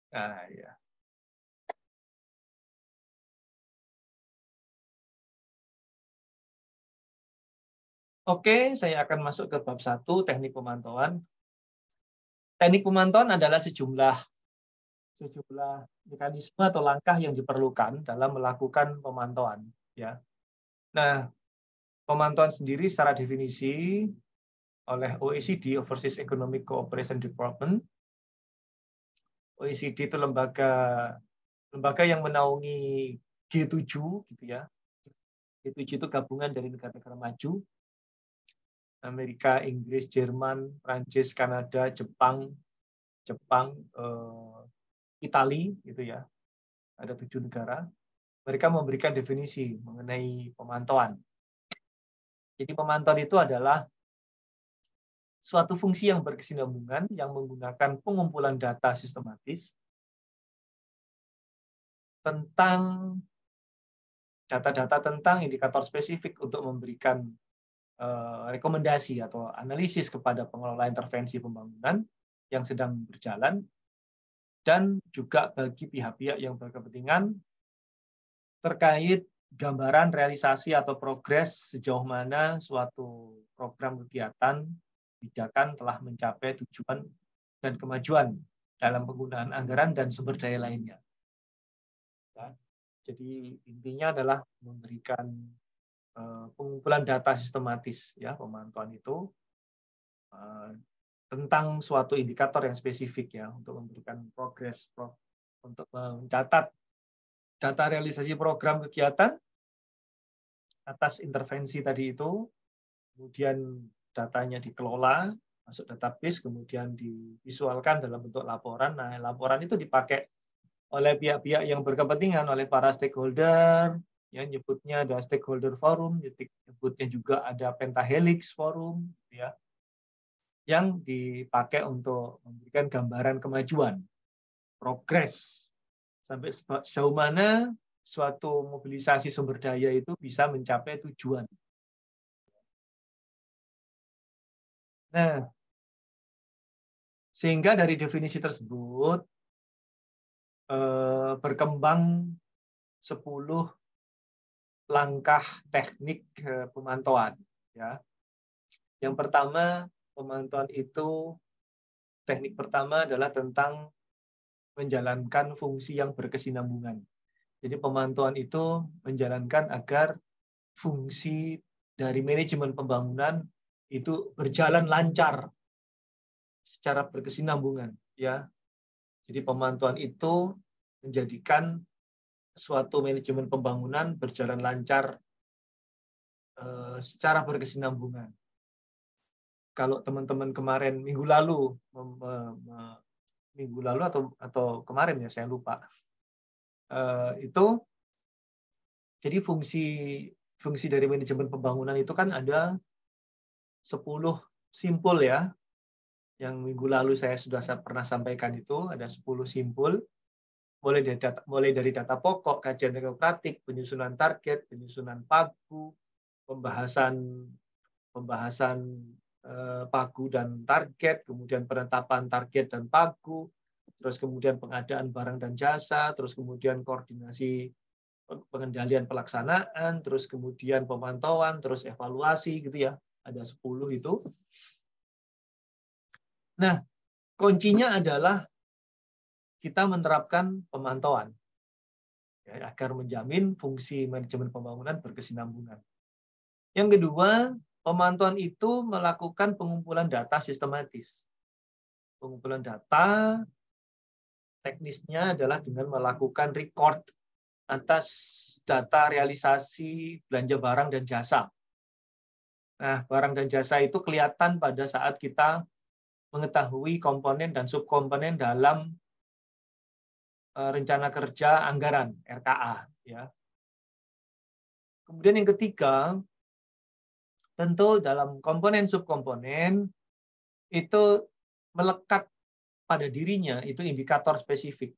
Nah, ya. Oke, saya akan masuk ke bab 1, teknik pemantauan. Teknik pemantauan adalah sejumlah mekanisme atau langkah yang diperlukan dalam melakukan pemantauan, ya. Nah, pemantauan sendiri secara definisi oleh OECD, Overseas Economic Cooperation Department. OECD itu lembaga yang menaungi G7 gitu ya. G7 itu gabungan dari negara-negara maju, Amerika, Inggris, Jerman, Prancis, Kanada, Jepang, Itali gitu ya. Ada 7 negara. Mereka memberikan definisi mengenai pemantauan. Jadi pemantauan itu adalah suatu fungsi yang berkesinambungan yang menggunakan pengumpulan data sistematis tentang data-data tentang indikator spesifik untuk memberikan rekomendasi atau analisis kepada pengelola intervensi pembangunan yang sedang berjalan, dan juga bagi pihak-pihak yang berkepentingan terkait gambaran realisasi atau progres sejauh mana suatu program kegiatan kebijakan telah mencapai tujuan dan kemajuan dalam penggunaan anggaran dan sumber daya lainnya. Ya. Jadi intinya adalah memberikan pengumpulan data sistematis, ya, pemantauan itu tentang suatu indikator yang spesifik ya untuk memberikan progres, untuk mencatat data realisasi program kegiatan atas intervensi tadi itu, kemudian datanya dikelola masuk database, kemudian divisualkan dalam bentuk laporan. Nah, laporan itu dipakai oleh pihak-pihak yang berkepentingan, oleh para stakeholder, ya, nyebutnya ada stakeholder forum, nyebutnya juga ada pentahelix forum, ya, yang dipakai untuk memberikan gambaran kemajuan, progres, sampai sejauh mana suatu mobilisasi sumber daya itu bisa mencapai tujuan. Nah, sehingga dari definisi tersebut berkembang 10 langkah teknik pemantauan. Ya. Yang pertama, pemantauan itu, teknik pertama adalah tentang menjalankan fungsi yang berkesinambungan. Jadi pemantauan itu menjalankan agar fungsi dari manajemen pembangunan itu berjalan lancar secara berkesinambungan, ya. Jadi pemantauan itu menjadikan suatu manajemen pembangunan berjalan lancar secara berkesinambungan. Kalau teman-teman kemarin minggu lalu atau kemarin ya saya lupa, itu jadi fungsi dari manajemen pembangunan itu kan ada 10 simpul ya. Yang minggu lalu saya sudah pernah sampaikan, itu ada 10 simpul, mulai dari data pokok, kajian teknokratik, penyusunan target, penyusunan pagu, pembahasan pagu dan target, kemudian penetapan target dan pagu, terus kemudian pengadaan barang dan jasa, terus kemudian koordinasi pengendalian pelaksanaan, terus kemudian pemantauan, terus evaluasi gitu ya. Ada 10 itu. Nah, kuncinya adalah kita menerapkan pemantauan ya, agar menjamin fungsi manajemen pembangunan berkesinambungan. Yang kedua, pemantauan itu melakukan pengumpulan data sistematis. Pengumpulan data teknisnya adalah dengan melakukan record atas data realisasi belanja barang dan jasa. Nah, barang dan jasa itu kelihatan pada saat kita mengetahui komponen dan subkomponen dalam rencana kerja anggaran RKA. Ya. Kemudian yang ketiga, tentu dalam komponen subkomponen itu melekat pada dirinya itu indikator spesifik.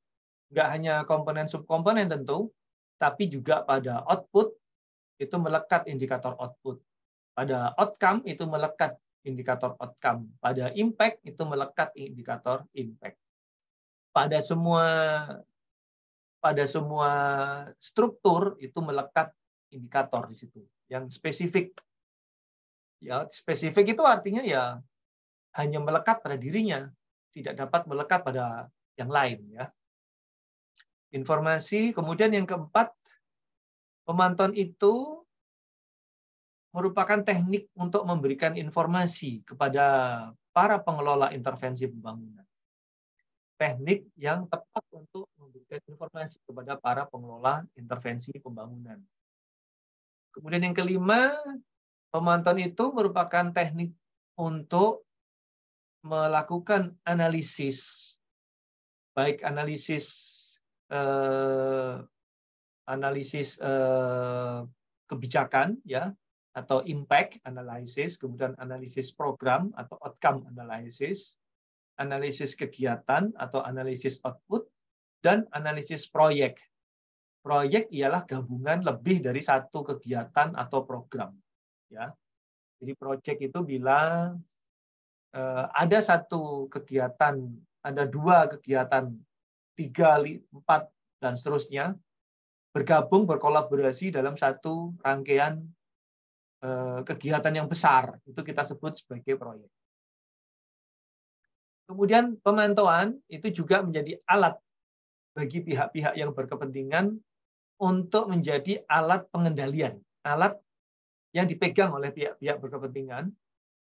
Nggak hanya komponen subkomponen tentu, tapi juga pada output itu melekat indikator output. Pada outcome itu melekat indikator outcome. Pada impact itu melekat indikator impact. pada semua struktur itu melekat indikator di situ yang spesifik. Ya, spesifik itu artinya ya hanya melekat pada dirinya, tidak dapat melekat pada yang lain ya. Informasi, kemudian yang keempat, pemantauan itu merupakan teknik untuk memberikan informasi kepada para pengelola intervensi pembangunan. Teknik yang tepat untuk memberikan informasi kepada para pengelola intervensi pembangunan. Kemudian yang kelima, pemantauan itu merupakan teknik untuk melakukan analisis, baik analisis kebijakan ya, atau impact analysis, kemudian analisis program atau outcome analysis, analisis kegiatan atau analisis output, dan analisis proyek. Proyek ialah gabungan lebih dari satu kegiatan atau program. Ya, jadi proyek itu bila ada satu kegiatan, ada dua kegiatan, 3, 4, dan seterusnya, bergabung, berkolaborasi dalam satu rangkaian kegiatan yang besar. Itu kita sebut sebagai proyek. Kemudian pemantauan itu juga menjadi alat bagi pihak-pihak yang berkepentingan untuk menjadi alat pengendalian, alat yang dipegang oleh pihak-pihak berkepentingan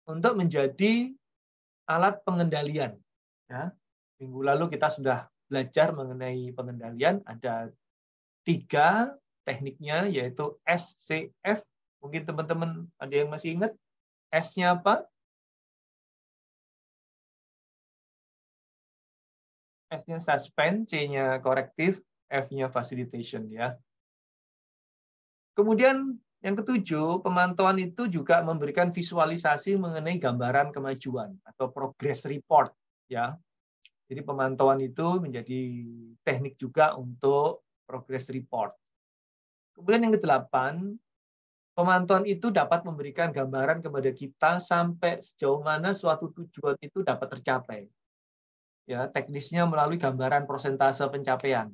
untuk menjadi alat pengendalian. Ya. Minggu lalu kita sudah belajar mengenai pengendalian, ada 3 tekniknya, yaitu SCF. Mungkin teman-teman ada yang masih ingat S-nya apa? S-nya suspend, C-nya corrective, F-nya facilitation ya. Kemudian yang ketujuh, pemantauan itu juga memberikan visualisasi mengenai gambaran kemajuan atau progress report ya. Jadi pemantauan itu menjadi teknik juga untuk progress report. Kemudian yang kedelapan, pemantauan itu dapat memberikan gambaran kepada kita sampai sejauh mana suatu tujuan itu dapat tercapai. Ya, teknisnya melalui gambaran persentase pencapaian.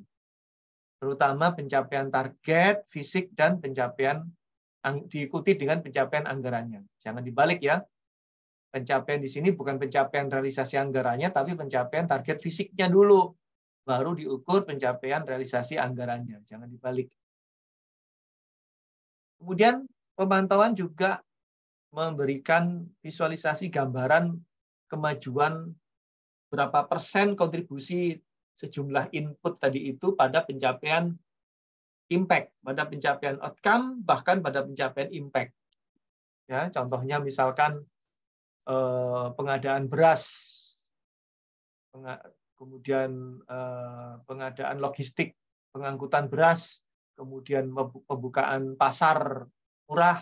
Terutama pencapaian target, fisik, dan pencapaian diikuti dengan pencapaian anggarannya. Jangan dibalik ya. Pencapaian di sini bukan pencapaian realisasi anggarannya, tapi pencapaian target fisiknya dulu. Baru diukur pencapaian realisasi anggarannya. Jangan dibalik. Kemudian pemantauan juga memberikan visualisasi gambaran kemajuan berapa persen kontribusi sejumlah input tadi itu pada pencapaian impact, pada pencapaian outcome, bahkan pada pencapaian impact. Ya, contohnya misalkan pengadaan beras, kemudian pengadaan logistik, pengangkutan beras, kemudian pembukaan pasar murah,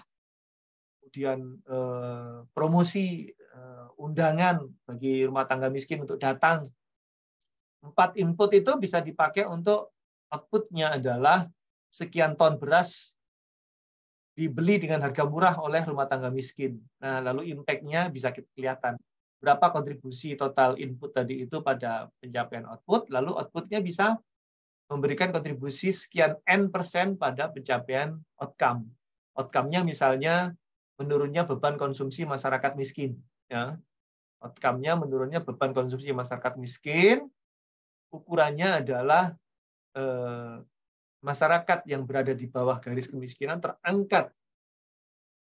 kemudian promosi undangan bagi rumah tangga miskin untuk datang. 4 input itu bisa dipakai untuk outputnya adalah sekian ton beras dibeli dengan harga murah oleh rumah tangga miskin. Nah, lalu impact-nya bisa kita kelihatan. Berapa kontribusi total input tadi itu pada pencapaian output, lalu output-nya bisa memberikan kontribusi sekian N% pada pencapaian outcome. Outcome-nya misalnya menurunnya beban konsumsi masyarakat miskin. Ya. Outcome-nya menurunnya beban konsumsi masyarakat miskin, ukurannya adalah masyarakat yang berada di bawah garis kemiskinan terangkat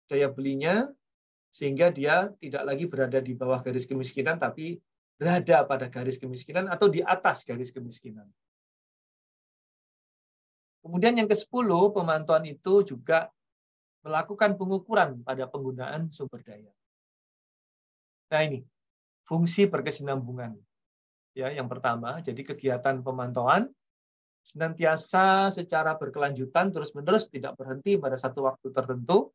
daya belinya, sehingga dia tidak lagi berada di bawah garis kemiskinan, tapi berada pada garis kemiskinan atau di atas garis kemiskinan. Kemudian yang ke-10, pemantauan itu juga melakukan pengukuran pada penggunaan sumber daya. Nah ini, fungsi berkesinambungan. Ya, yang pertama, jadi kegiatan pemantauan senantiasa secara berkelanjutan terus-menerus tidak berhenti pada satu waktu tertentu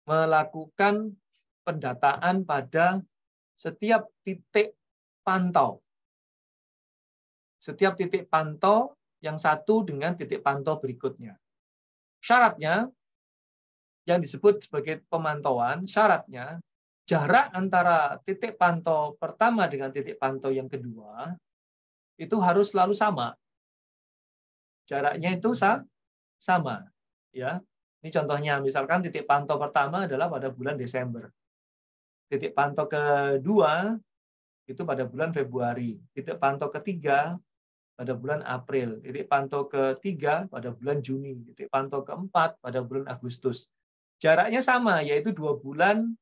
melakukan pendataan pada setiap titik pantau. Setiap titik pantau yang satu dengan titik pantau berikutnya. Syaratnya yang disebut sebagai pemantauan, syaratnya jarak antara titik pantau pertama dengan titik pantau yang kedua itu harus selalu sama. Jaraknya itu sama. Ya. Ini contohnya, misalkan titik pantau pertama adalah pada bulan Desember. Titik pantau kedua itu pada bulan Februari. Titik pantau ketiga pada bulan April. Titik pantau ketiga pada bulan Juni. Titik pantau keempat pada bulan Agustus. Jaraknya sama, yaitu 2 bulan,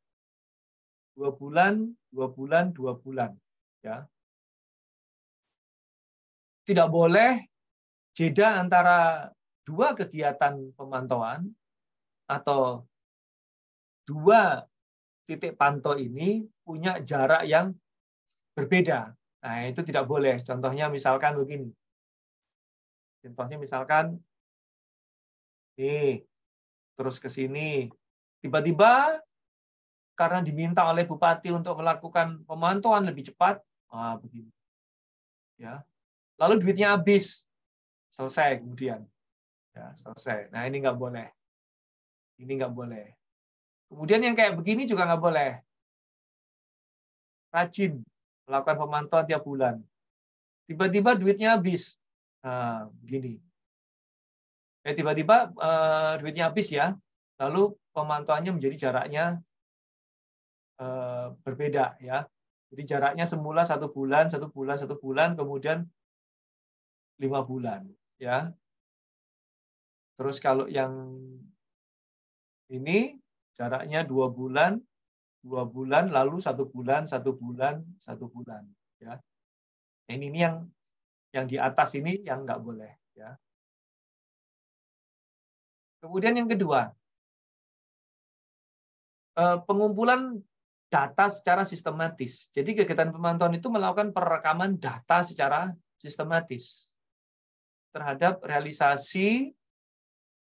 2 bulan, 2 bulan, 2 bulan. Ya. Tidak boleh jeda antara 2 kegiatan pemantauan atau 2 titik pantau ini punya jarak yang berbeda. Nah, itu tidak boleh. Contohnya misalkan begini. Contohnya misalkan, nih, terus ke sini. Tiba-tiba karena diminta oleh bupati untuk melakukan pemantauan lebih cepat, begini. Ya. Lalu duitnya habis. Selesai kemudian. Ya, selesai. Nah, ini nggak boleh. Ini nggak boleh. Kemudian yang kayak begini juga nggak boleh. Rajin melakukan pemantauan tiap bulan. Tiba-tiba duitnya habis. Nah, begini. Tiba-tiba duitnya habis ya. Lalu pemantauannya menjadi jaraknya berbeda ya. Jadi jaraknya semula 1 bulan, 1 bulan, 1 bulan, kemudian 5 bulan ya. Terus kalau yang ini jaraknya 2 bulan, 2 bulan, lalu 1 bulan, 1 bulan, 1 bulan ya. Ini yang di atas ini yang nggak boleh ya. Kemudian yang kedua, pengumpulan data secara sistematis. Jadi kegiatan pemantauan itu melakukan perekaman data secara sistematis terhadap realisasi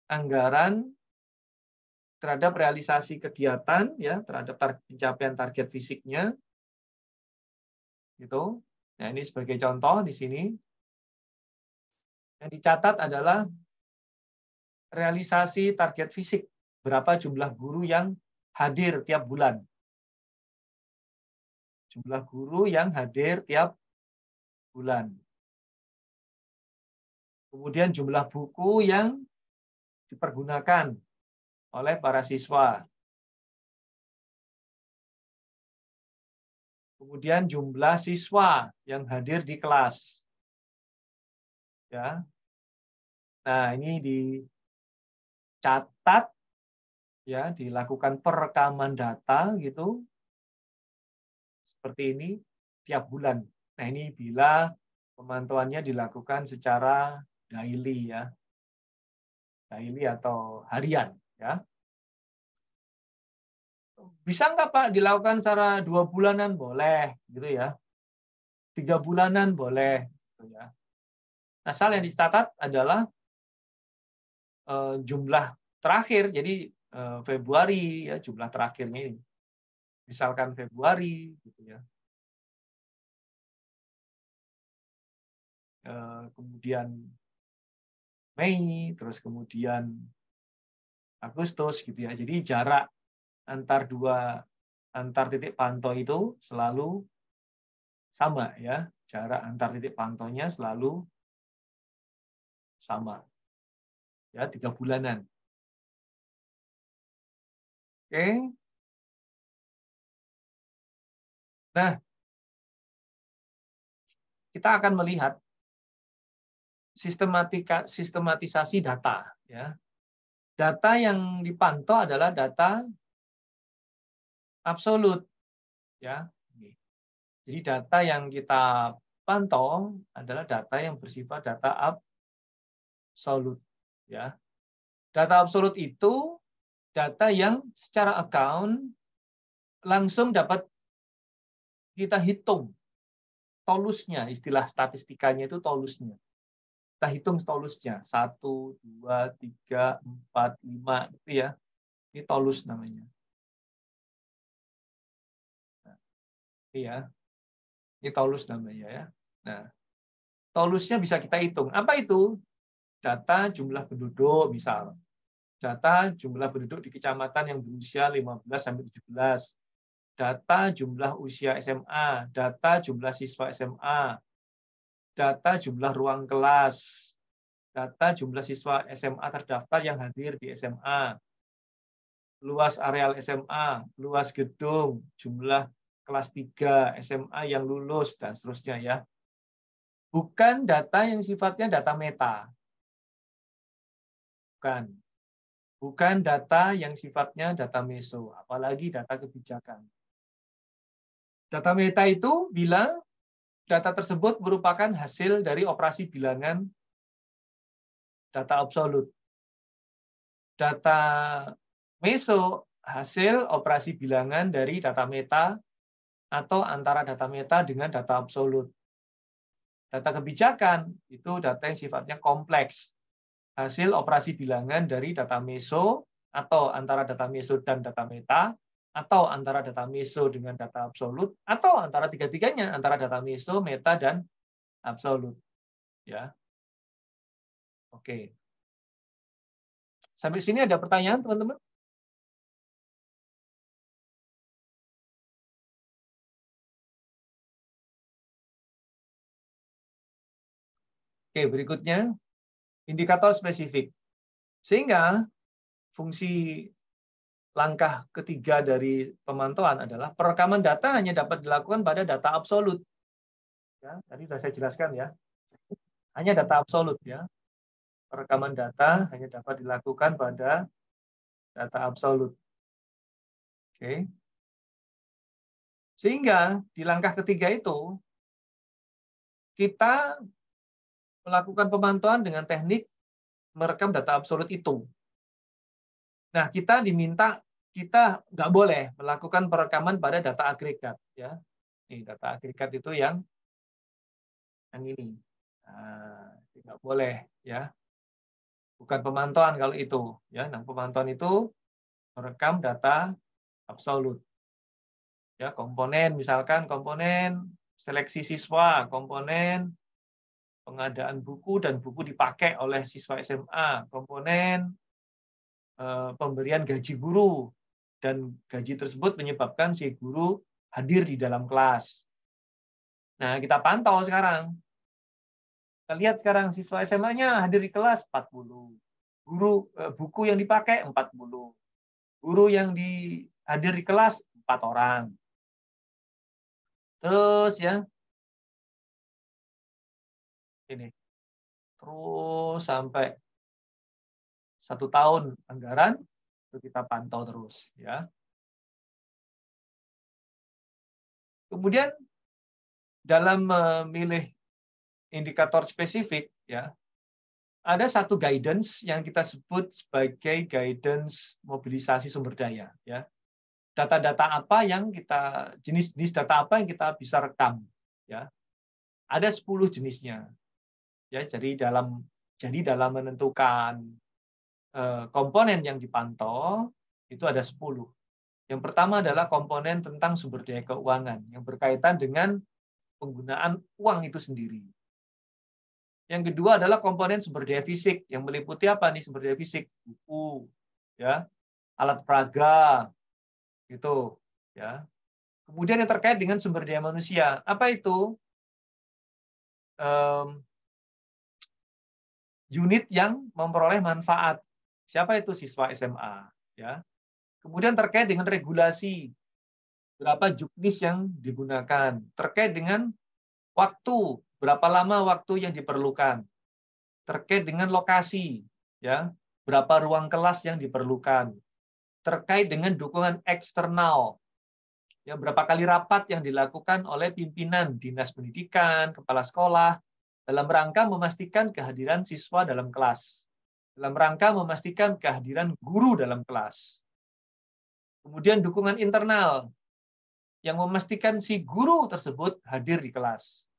anggaran, terhadap realisasi kegiatan, ya, terhadap pencapaian target fisiknya, gitu. Nah, ini sebagai contoh di sini. Yang dicatat adalah realisasi target fisik, berapa jumlah guru yang hadir tiap bulan. Jumlah guru yang hadir tiap bulan. Kemudian jumlah buku yang dipergunakan oleh para siswa. Kemudian jumlah siswa yang hadir di kelas. Ya. Nah, ini dicatat ya, dilakukan perekaman data gitu. Seperti ini tiap bulan. Nah, ini bila pemantauannya dilakukan secara daily ya. Daily atau harian ya. Bisa nggak Pak dilakukan secara 2 bulanan? Boleh gitu ya. 3 bulanan boleh gitu ya. Asal yang dicatat adalah jumlah terakhir. Jadi Februari ya, jumlah terakhirnya ini. Misalkan Februari gitu ya. Kemudian Mei, terus kemudian Agustus gitu ya. Jadi jarak antar titik pantau itu selalu sama ya. Jarak antar titik pantaunya selalu sama. Ya, 3 bulanan. Oke. Nah, kita akan melihat sistematisasi data ya. Data yang dipantau adalah data absolut ya. Jadi data yang kita pantau adalah data yang bersifat data absolut ya. Data absolut itu data yang secara account langsung dapat kita hitung tolusnya, istilah statistikanya itu tolusnya. Kita hitung tolusnya 1, 2, 3, 4, 5 gitu ya. Ini tolus namanya. Iya. Ini tolus namanya ya. Nah, tolusnya bisa kita hitung. Apa itu? Data jumlah penduduk misal. Data jumlah penduduk di kecamatan yang berusia 15 sampai 17. Data jumlah usia SMA, data jumlah siswa SMA, data jumlah ruang kelas, data jumlah siswa SMA terdaftar yang hadir di SMA, luas areal SMA, luas gedung, jumlah kelas 3 SMA yang lulus, dan seterusnya ya. Bukan data yang sifatnya data meta. Bukan. Bukan data yang sifatnya data meso, apalagi data kebijakan. Data meta itu bila data tersebut merupakan hasil dari operasi bilangan data absolut. Data meso hasil operasi bilangan dari data meta atau antara data meta dengan data absolut. Data kebijakan itu data yang sifatnya kompleks. Hasil operasi bilangan dari data meso atau antara data meso dan data meta, atau antara data meso dengan data absolut, atau antara tiga-tiganya, antara data meso, meta, dan absolut. Ya, oke. Sampai sini ada pertanyaan, teman-teman? Oke, berikutnya indikator spesifik. Sehingga fungsi langkah ketiga dari pemantauan adalah perekaman data hanya dapat dilakukan pada data absolut. Ya, tadi sudah saya jelaskan ya. Hanya data absolut ya. Perekaman data hanya dapat dilakukan pada data absolut. Oke. Sehingga di langkah ketiga itu kita melakukan pemantauan dengan teknik merekam data absolut itu. Nah, kita diminta, kita nggak boleh melakukan perekaman pada data agregat ya. Nih, data agregat itu yang ini. Nah, nggak boleh ya. Bukan pemantauan kalau itu ya. Nah, pemantauan itu merekam data absolut. Ya, komponen misalkan komponen seleksi siswa, komponen pengadaan buku dan buku dipakai oleh siswa SMA, komponen pemberian gaji guru dan gaji tersebut menyebabkan si guru hadir di dalam kelas. Nah, kita pantau sekarang. Kita lihat sekarang siswa SMA-nya hadir di kelas 40. Buku yang dipakai 40. Guru yang hadir di kelas 4 orang. Terus ya, ini. Terus sampai 1 tahun anggaran itu kita pantau terus ya. Kemudian dalam memilih indikator spesifik ya, ada satu guidance yang kita sebut sebagai guidance mobilisasi sumber daya ya. Data-data apa yang kita jenis-jenis data apa yang kita bisa rekam ya. Ada 10 jenisnya. Ya, jadi dalam menentukan komponen yang dipantau itu ada 10. Yang pertama adalah komponen tentang sumber daya keuangan yang berkaitan dengan penggunaan uang itu sendiri. Yang kedua adalah komponen sumber daya fisik yang meliputi apa nih sumber daya fisik? Buku, ya, alat peraga, gitu, ya. Kemudian yang terkait dengan sumber daya manusia, apa itu? Unit yang memperoleh manfaat. Siapa itu? Siswa SMA, ya. Kemudian terkait dengan regulasi, berapa juknis yang digunakan, terkait dengan waktu, berapa lama waktu yang diperlukan, terkait dengan lokasi, ya, berapa ruang kelas yang diperlukan, terkait dengan dukungan eksternal, ya, berapa kali rapat yang dilakukan oleh pimpinan dinas pendidikan, kepala sekolah, dalam rangka memastikan kehadiran siswa dalam kelas, dalam rangka memastikan kehadiran guru dalam kelas. Kemudian dukungan internal, yang memastikan si guru tersebut hadir di kelas.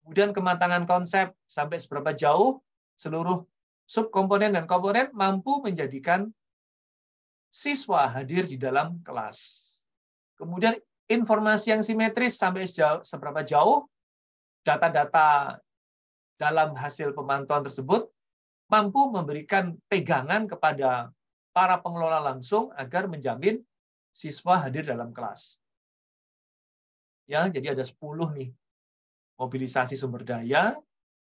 Kemudian kematangan konsep, sampai seberapa jauh seluruh subkomponen dan komponen mampu menjadikan siswa hadir di dalam kelas. Kemudian informasi yang simetris, sampai seberapa jauh data-data dalam hasil pemantauan tersebut mampu memberikan pegangan kepada para pengelola langsung agar menjamin siswa hadir dalam kelas. Ya, jadi ada 10 nih. Mobilisasi sumber daya,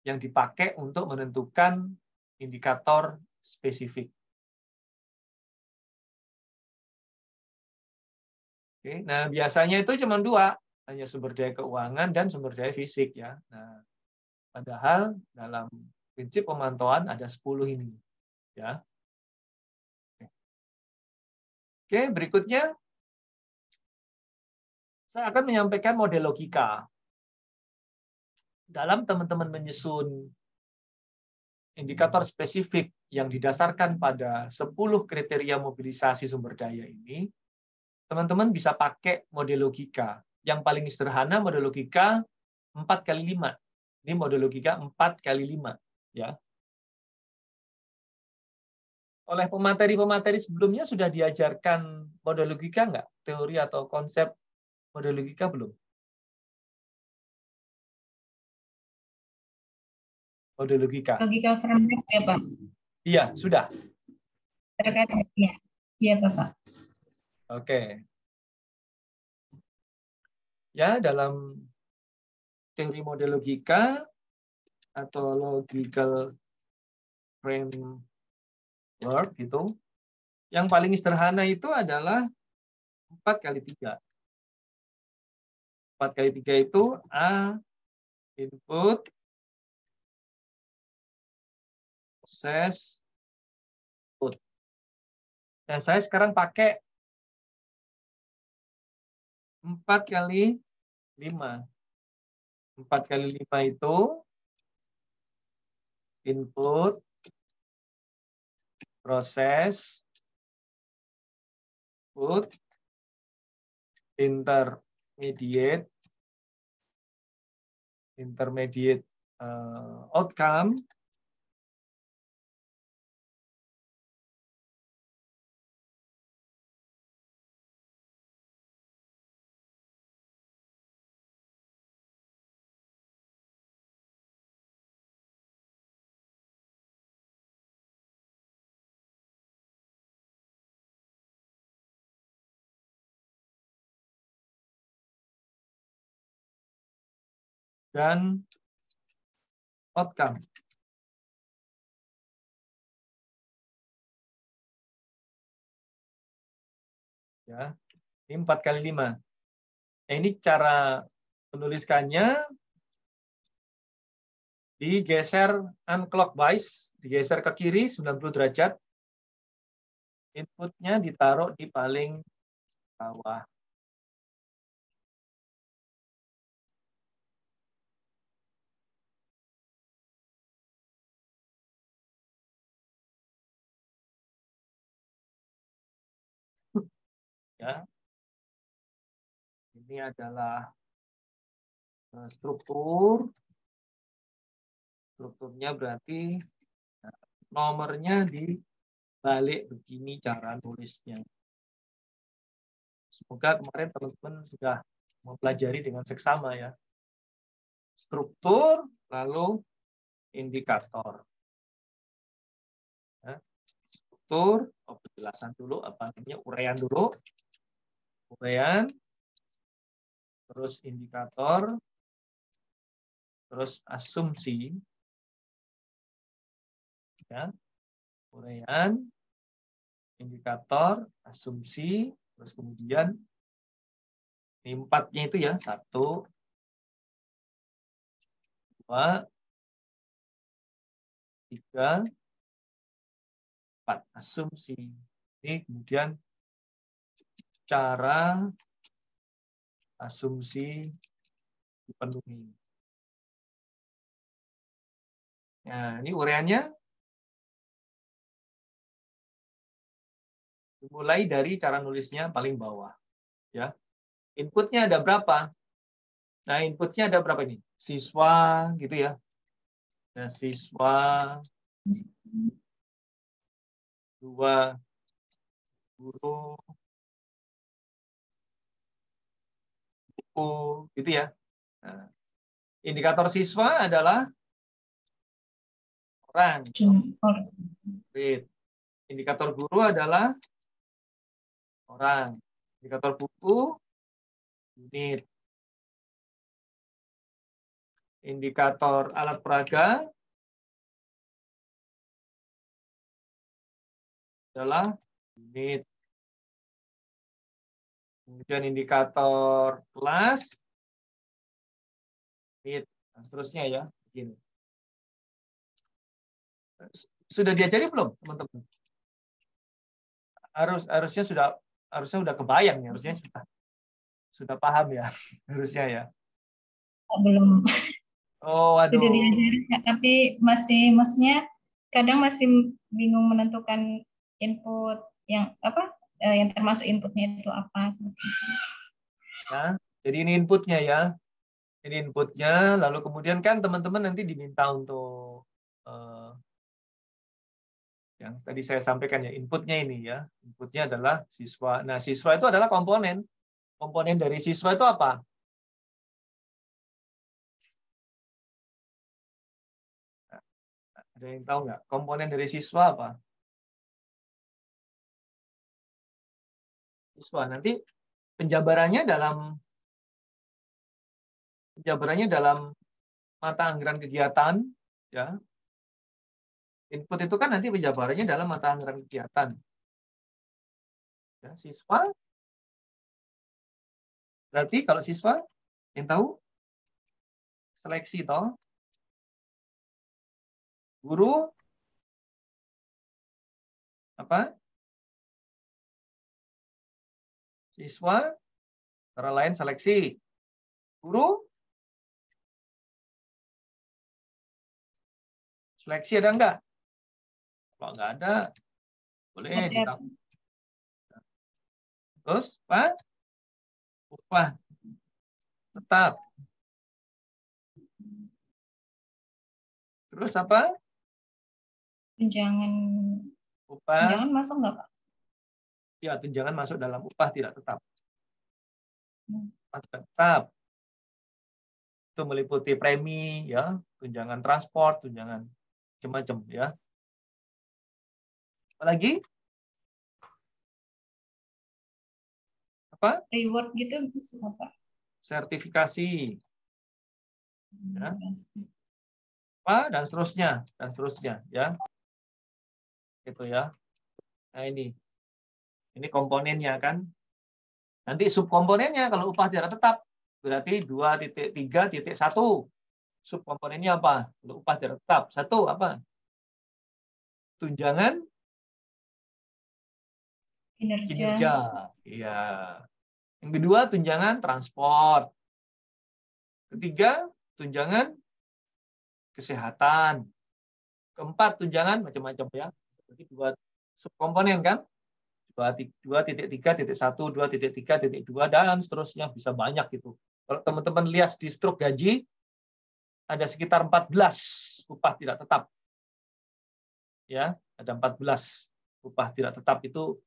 yang dipakai untuk menentukan indikator spesifik. Oke, nah biasanya itu cuma dua, hanya sumber daya keuangan dan sumber daya fisik ya. Nah, padahal dalam prinsip pemantauan ada 10 ini ya. Oke, berikutnya saya akan menyampaikan model logika. Dalam teman-teman menyusun indikator spesifik yang didasarkan pada 10 kriteria mobilisasi sumber daya ini, teman-teman bisa pakai model logika. Yang paling sederhana model logika 4x5. Ini model logika 4x5 ya. Oleh pemateri-pemateri sebelumnya sudah diajarkan model logika nggak? Teori atau konsep model logika belum? Model logika. Logical framework ya, Pak? Iya, sudah. Terkait ya. Iya, Bapak. Oke. Ya, dalam teori model logika atau logical framework itu, yang paling sederhana itu adalah 4x3. 4x3 itu A, input, proses, output. Nah, saya sekarang pakai 4x5. 4x5 itu input, proses, output, intermediate outcome, dan outcome. Ya, ini 4x5. Nah, ini cara menuliskannya digeser unclockwise, digeser ke kiri 90 derajat. Inputnya ditaruh di paling bawah. Ya. Ini adalah struktur. Strukturnya berarti nomornya dibalik begini cara nulisnya. Semoga kemarin teman-teman sudah mempelajari dengan seksama ya. Struktur, lalu indikator. Ya. Struktur, penjelasan dulu, apa namanya, uraian dulu. Uraian, terus indikator, terus asumsi. Ya. Uraian, indikator, asumsi, terus kemudian ini 4-nya itu ya, 1, 2, 3, 4. Asumsi. Ini kemudian cara asumsi dipenuhi. Nah, ini uraiannya dimulai dari cara nulisnya paling bawah. Ya. Inputnya ada berapa? Nah, inputnya ada berapa ini? Siswa, gitu ya. Nah, siswa, 2, guru, buku, gitu ya. Nah, indikator siswa adalah orang. Indikator guru adalah orang. Indikator buku, unit. indikator alat peraga adalah unit. Kemudian indikator kelas, unit, dan seterusnya ya. Begini. Sudah diajari belum, teman-teman? Harusnya sudah kebayang ya, harusnya sudah paham ya, harusnya ya. Belum. Oh, Sudah waduh. diajari, tapi maksudnya kadang masih bingung menentukan input yang apa, yang termasuk inputnya itu apa. Ya, jadi ini inputnya ya. Ini inputnya, lalu kemudian kan teman-teman nanti diminta untuk yang tadi saya sampaikan ya, inputnya ini ya. Inputnya adalah siswa. Nah, siswa itu adalah komponen. Komponen dari siswa itu apa? Ada yang tahu nggak? Komponen dari siswa apa? Siswa. Nanti penjabarannya dalam mata anggaran kegiatan, ya. Input itu kan nanti penjabarannya dalam mata anggaran kegiatan. Ya, siswa. Berarti kalau siswa, yang tahu? Seleksi toh. Guru apa? Siswa, antara lain seleksi. Guru, seleksi ada enggak? Kalau enggak ada, boleh ditambah. Terus, Pak? Upah tetap. Terus apa? Tunjangan Upah, masuk nggak, Pak? ya tunjangan masuk dalam upah tidak tetap. Upah tidak tetap. Itu meliputi premi, ya, tunjangan transport, tunjangan macam-macam, ya. Apalagi? Apa? Reward gitu bisa, Pak? Sertifikasi. Ya. Apa? Dan seterusnya, ya. Gitu ya. Nah, ini komponennya kan. Nanti subkomponennya kalau upah tidak tetap berarti 2.3.1. Subkomponennya apa? Kalau upah tidak tetap. 1 apa? Tunjangan kinerja. Iya. Yang kedua tunjangan transport. Ketiga tunjangan kesehatan. Keempat tunjangan macam-macam ya. Jadi 2 subkomponen kan? 2.3.1, 2.3.2 dan seterusnya, bisa banyak itu. Kalau teman-teman lihat di struk gaji ada sekitar 14 upah tidak tetap. Ya, ada 14 upah tidak tetap itu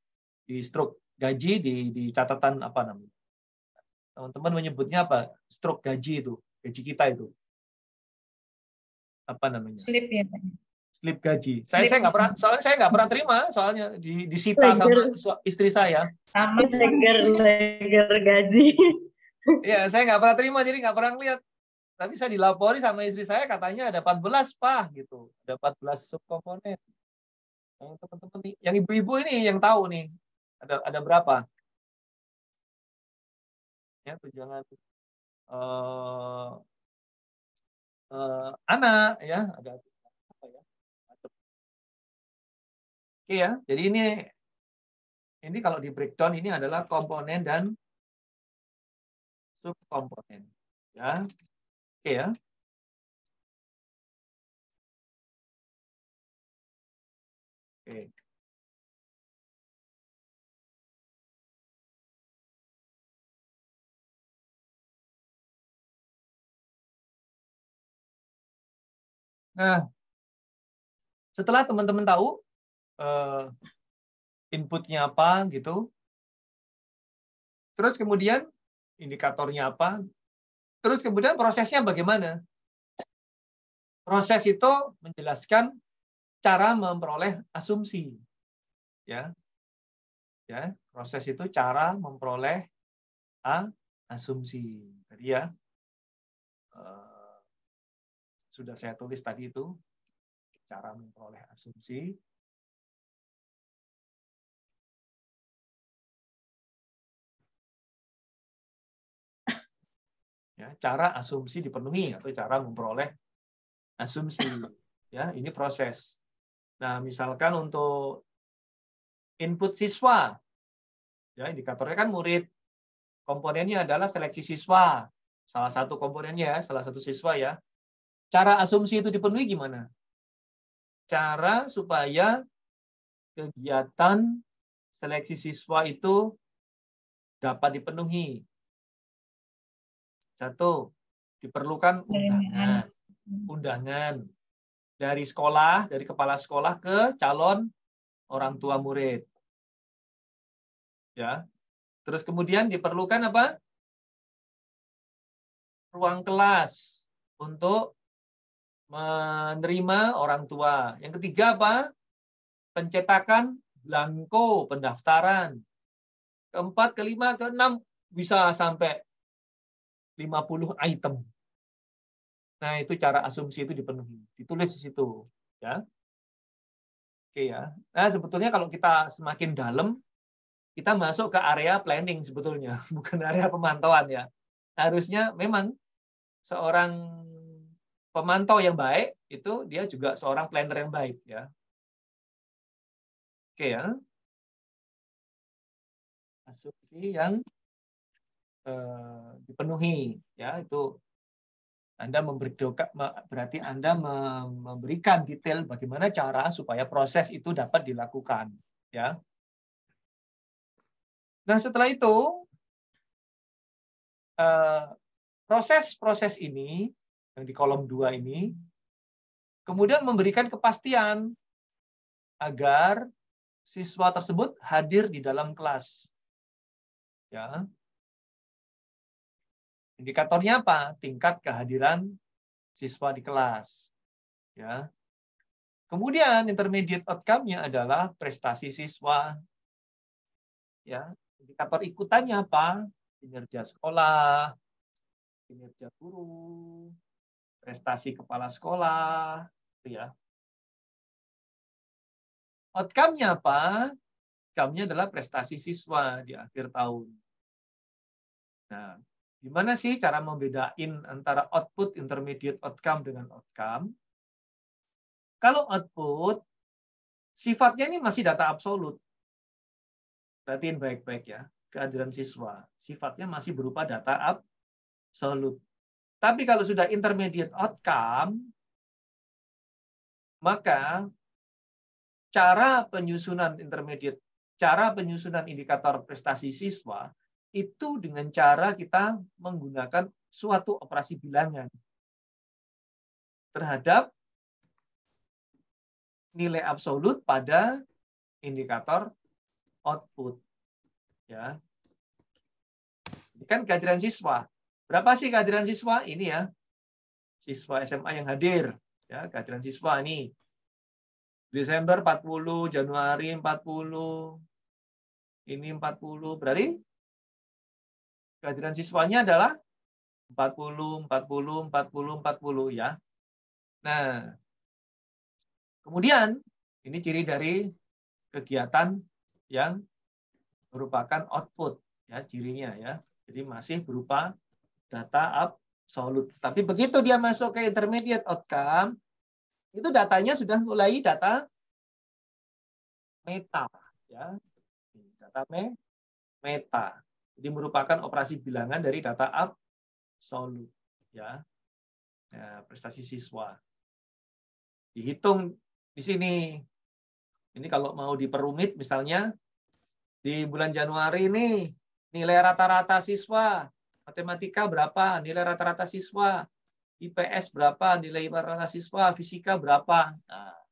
di struk gaji di catatan apa namanya? Teman-teman menyebutnya apa? Struk gaji itu, gaji kita itu. Apa namanya? Slip ya, Pak. Slip gaji. Saya nggak pernah, soalnya saya nggak pernah terima, soalnya disita sama istri saya. Sama leger gaji. Ya, saya nggak pernah terima, jadi nggak pernah lihat. Tapi saya dilapori sama istri saya, katanya ada 14, Pak, gitu. Ada 14 subkomponen. Yang teman-teman nih, yang ibu-ibu ini yang tahu nih, ada berapa? Ya, tunjangan anak, ya, ada apa ya? Oke ya, jadi ini kalau di breakdown ini adalah komponen dan subkomponen. Ya, oke ya. Oke. Nah, setelah teman-teman tahu inputnya apa gitu, terus kemudian indikatornya apa, terus kemudian prosesnya bagaimana? Proses itu menjelaskan cara memperoleh asumsi, ya, ya. Proses itu cara memperoleh asumsi, tadi ya. sudah saya tulis tadi itu, cara memperoleh asumsi. Ya, cara asumsi dipenuhi atau cara memperoleh asumsi. Ya, ini proses. Nah, misalkan untuk input siswa, ya indikatornya kan murid. Komponennya adalah seleksi siswa. Salah satu komponennya, salah satu siswa ya. Cara asumsi itu dipenuhi gimana? Cara supaya kegiatan seleksi siswa itu dapat dipenuhi. Satu, diperlukan undangan dari sekolah, dari kepala sekolah ke calon orang tua murid. Ya. Terus kemudian diperlukan apa? Ruang kelas untuk menerima orang tua. Yang ketiga apa? Pencetakan blanko pendaftaran. Keempat, kelima, keenam bisa sampai 50 item. Nah, itu cara asumsi itu dipenuhi. Ditulis di situ, ya. Oke ya. Nah, sebetulnya kalau kita semakin dalam, kita masuk ke area planning sebetulnya, bukan area pemantauan ya. Harusnya memang seorang pemantau yang baik itu dia juga seorang planner yang baik ya. Oke ya. Asumsi yang dipenuhi ya, itu Anda berarti Anda memberikan detail bagaimana cara supaya proses itu dapat dilakukan ya. Nah, setelah itu proses-proses ini yang di kolom 2 ini kemudian memberikan kepastian agar siswa tersebut hadir di dalam kelas. Ya. Indikatornya apa? Tingkat kehadiran siswa di kelas. Ya. Kemudian intermediate outcome-nya adalah prestasi siswa. Ya. Indikator ikutannya apa? Kinerja sekolah, kinerja guru, prestasi kepala sekolah, ya. Outcome-nya apa? Outcome-nya adalah prestasi siswa di akhir tahun. Nah, gimana sih cara membedain antara output, intermediate outcome dengan outcome? Kalau output, sifatnya ini masih data absolut. Perhatiin baik-baik ya, kehadiran siswa. Sifatnya masih berupa data absolut. Tapi kalau sudah intermediate outcome, maka cara penyusunan intermediate, cara penyusunan indikator prestasi siswa, itu dengan cara kita menggunakan suatu operasi bilangan terhadap nilai absolut pada indikator output. Ya. Ini kan kehadiran siswa. Berapa sih kehadiran siswa? Ini ya. Siswa SMA yang hadir. Ya, kehadiran siswa ini. Desember 40, Januari 40, ini 40. Berarti kehadiran siswanya adalah 40, 40, 40, 40 ya. Nah, kemudian ini ciri dari kegiatan yang merupakan output ya, cirinya ya. Jadi masih berupa data absolut. Tapi begitu dia masuk ke intermediate outcome, itu datanya sudah mulai data meta ya. Data meta. Jadi merupakan operasi bilangan dari data absolut ya. Nah, prestasi siswa. Dihitung di sini. Ini kalau mau diperumit misalnya di bulan Januari ini nilai rata-rata siswa matematika berapa, nilai rata-rata siswa IPS berapa, nilai rata-rata siswa fisika berapa. Nah,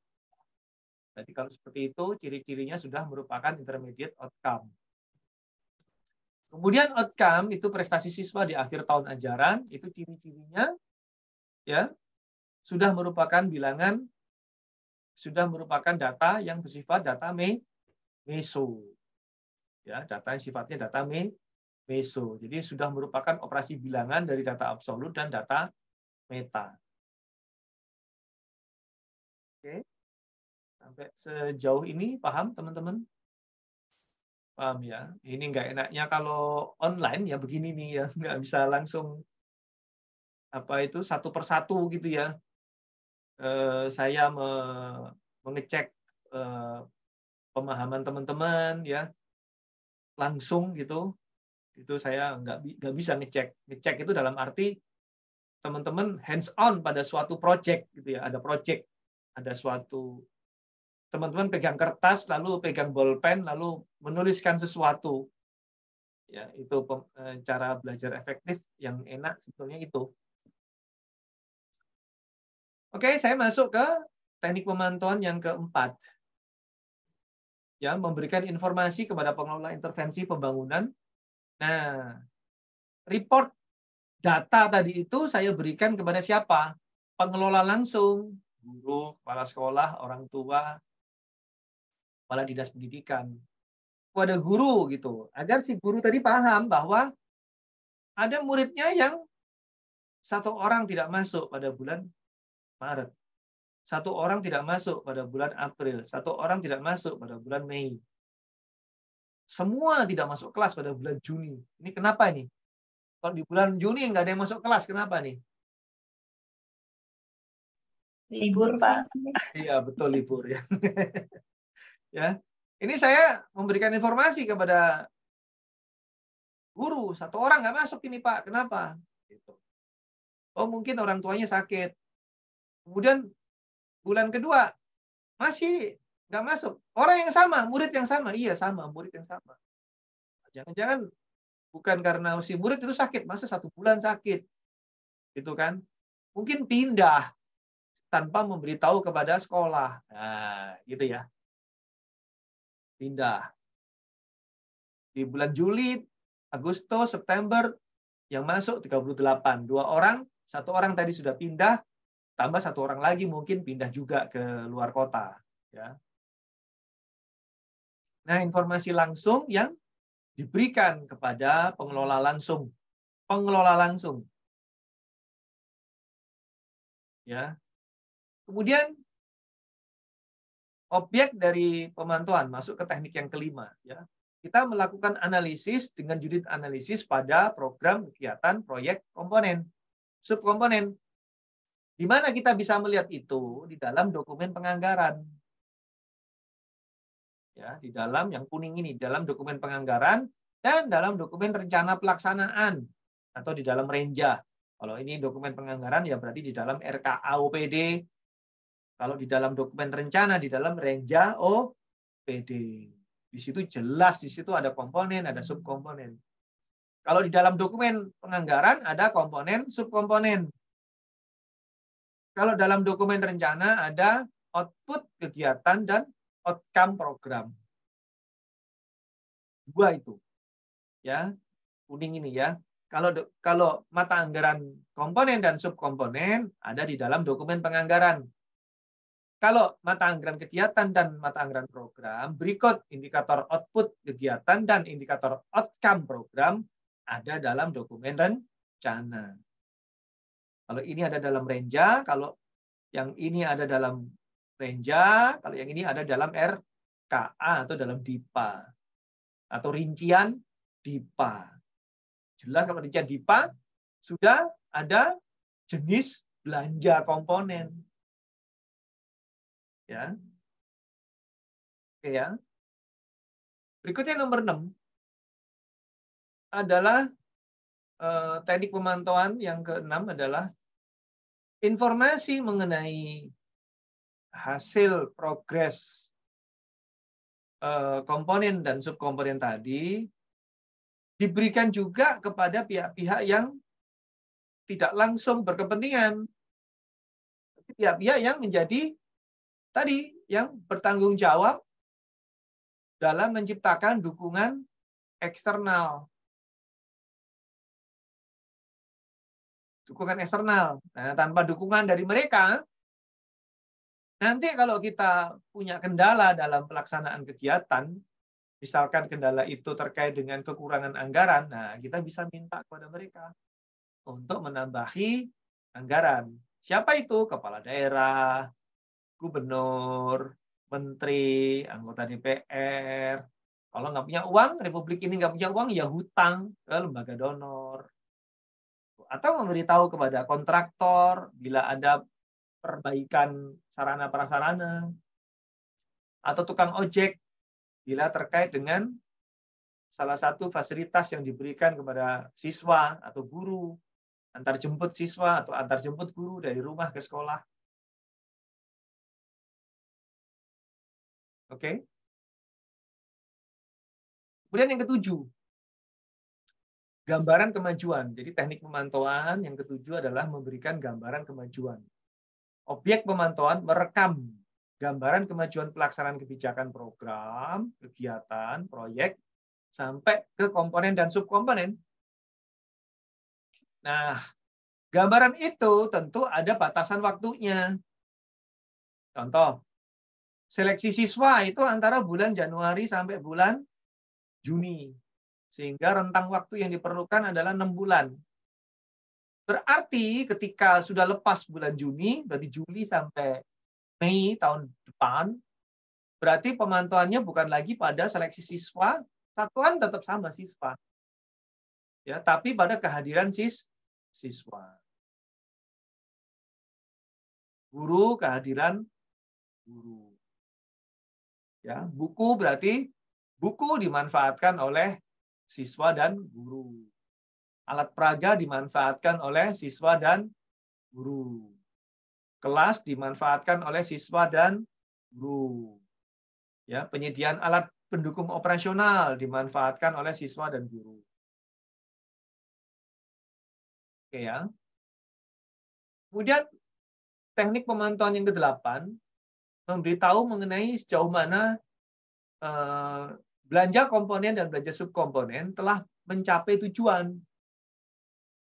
jadi kalau seperti itu ciri-cirinya sudah merupakan intermediate outcome. Kemudian outcome itu prestasi siswa di akhir tahun ajaran, itu ciri-cirinya ya sudah merupakan bilangan, sudah merupakan data yang bersifat data meso. Ya, data yang sifatnya data meso. Jadi sudah merupakan operasi bilangan dari data absolut dan data meta. Oke. Sampai sejauh ini paham teman-teman? Paham ya? Ini nggak enaknya kalau online ya begini nih ya, nggak bisa langsung apa itu satu persatu gitu ya. Saya mengecek pemahaman teman-teman ya langsung gitu. Itu saya nggak bisa ngecek. Ngecek itu dalam arti teman-teman hands on pada suatu project gitu ya. Ada project, ada suatu teman-teman pegang kertas lalu pegang bolpen lalu menuliskan sesuatu. Ya, itu cara belajar efektif yang enak sebetulnya itu. Oke, saya masuk ke teknik pemantauan yang keempat. Ya, memberikan informasi kepada pengelola intervensi pembangunan. Nah, report data tadi itu saya berikan kepada siapa? Pengelola langsung, guru, kepala sekolah, orang tua, kepala dinas pendidikan. Kepada guru gitu, agar si guru tadi paham bahwa ada muridnya yang satu orang tidak masuk pada bulan Maret. Satu orang tidak masuk pada bulan April. Satu orang tidak masuk pada bulan Mei. Semua tidak masuk kelas pada bulan Juni. Ini kenapa nih? Kalau di bulan Juni nggak ada yang masuk kelas, kenapa nih? Libur, Pak. Iya, betul libur ya. Ya. Ini saya memberikan informasi kepada guru. Satu orang nggak masuk ini, Pak. Kenapa? Gitu. Oh, mungkin orang tuanya sakit. Kemudian bulan kedua masih nggak masuk. Orang yang sama, murid yang sama. Iya, sama, murid yang sama. Jangan-jangan bukan karena si murid itu sakit, masa 1 bulan sakit. Gitu kan? Mungkin pindah tanpa memberitahu kepada sekolah. Nah, gitu ya. Pindah. Di bulan Juli, Agustus, September, yang masuk 38. 2 orang, 1 orang tadi sudah pindah, tambah 1 orang lagi mungkin pindah juga ke luar kota. Ya. Nah, informasi langsung yang diberikan kepada pengelola langsung. Pengelola langsung. Ya. Kemudian objek dari pemantauan masuk ke teknik yang kelima. Ya. Kita melakukan analisis dengan unit analisis pada program, kegiatan, proyek, komponen, subkomponen. Di mana kita bisa melihat itu? Di dalam dokumen penganggaran. Ya, di dalam yang kuning ini, dalam dokumen penganggaran dan dalam dokumen rencana pelaksanaan atau di dalam renja. Kalau ini dokumen penganggaran ya berarti di dalam RKAOPD. Kalau di dalam dokumen rencana di dalam renja OPD. Di situ jelas, di situ ada komponen, ada subkomponen. Kalau di dalam dokumen penganggaran ada komponen, subkomponen. Kalau dalam dokumen rencana ada output kegiatan dan outcome program. 2 itu. Ya, kuning ini ya. Kalau mata anggaran komponen dan subkomponen ada di dalam dokumen penganggaran. Kalau mata anggaran kegiatan dan mata anggaran program, berikut indikator output kegiatan dan indikator outcome program ada dalam dokumen rencana. Kalau ini ada dalam renja, kalau yang ini ada dalam renja, kalau yang ini ada dalam RKA atau dalam DIPA. Atau rincian DIPA. Jelas kalau rincian DIPA sudah ada jenis belanja komponen. Ya. Oke ya. Berikutnya nomor 6 adalah teknik pemantauan yang ke-6 adalah informasi mengenai hasil progres komponen dan subkomponen tadi diberikan juga kepada pihak-pihak yang tidak langsung berkepentingan. Pihak-pihak yang menjadi tadi yang bertanggung jawab dalam menciptakan dukungan eksternal. Dukungan eksternal. Nah, tanpa dukungan dari mereka, nanti kalau kita punya kendala dalam pelaksanaan kegiatan, misalkan kendala itu terkait dengan kekurangan anggaran, nah kita bisa minta kepada mereka untuk menambahi anggaran. Siapa itu? Kepala daerah, gubernur, menteri, anggota DPR. Kalau nggak punya uang, Republik ini nggak punya uang, ya hutang ke lembaga donor. Atau memberitahu kepada kontraktor bila ada perbaikan sarana prasarana. Atau tukang ojek bila terkait dengan salah satu fasilitas yang diberikan kepada siswa atau guru, antar jemput siswa atau antar jemput guru dari rumah ke sekolah. Oke. Kemudian yang ketujuh, gambaran kemajuan. Jadi teknik pemantauan yang ketujuh adalah memberikan gambaran kemajuan. Objek pemantauan merekam gambaran kemajuan pelaksanaan kebijakan program, kegiatan, proyek, sampai ke komponen dan subkomponen. Nah, gambaran itu tentu ada batasan waktunya. Contoh, seleksi siswa itu antara bulan Januari sampai bulan Juni. Sehingga rentang waktu yang diperlukan adalah 6 bulan. Berarti ketika sudah lepas bulan Juni, berarti Juli sampai Mei tahun depan, berarti pemantauannya bukan lagi pada seleksi siswa, satuan tetap sama siswa. Ya, tapi pada kehadiran siswa. Guru, kehadiran guru. Ya, buku berarti buku dimanfaatkan oleh siswa dan guru. Alat peraga dimanfaatkan oleh siswa dan guru. Kelas dimanfaatkan oleh siswa dan guru. Ya, penyediaan alat pendukung operasional dimanfaatkan oleh siswa dan guru. Oke ya. Kemudian teknik pemantauan yang ke-8 memberitahu mengenai sejauh mana belanja komponen dan belanja subkomponen telah mencapai tujuan.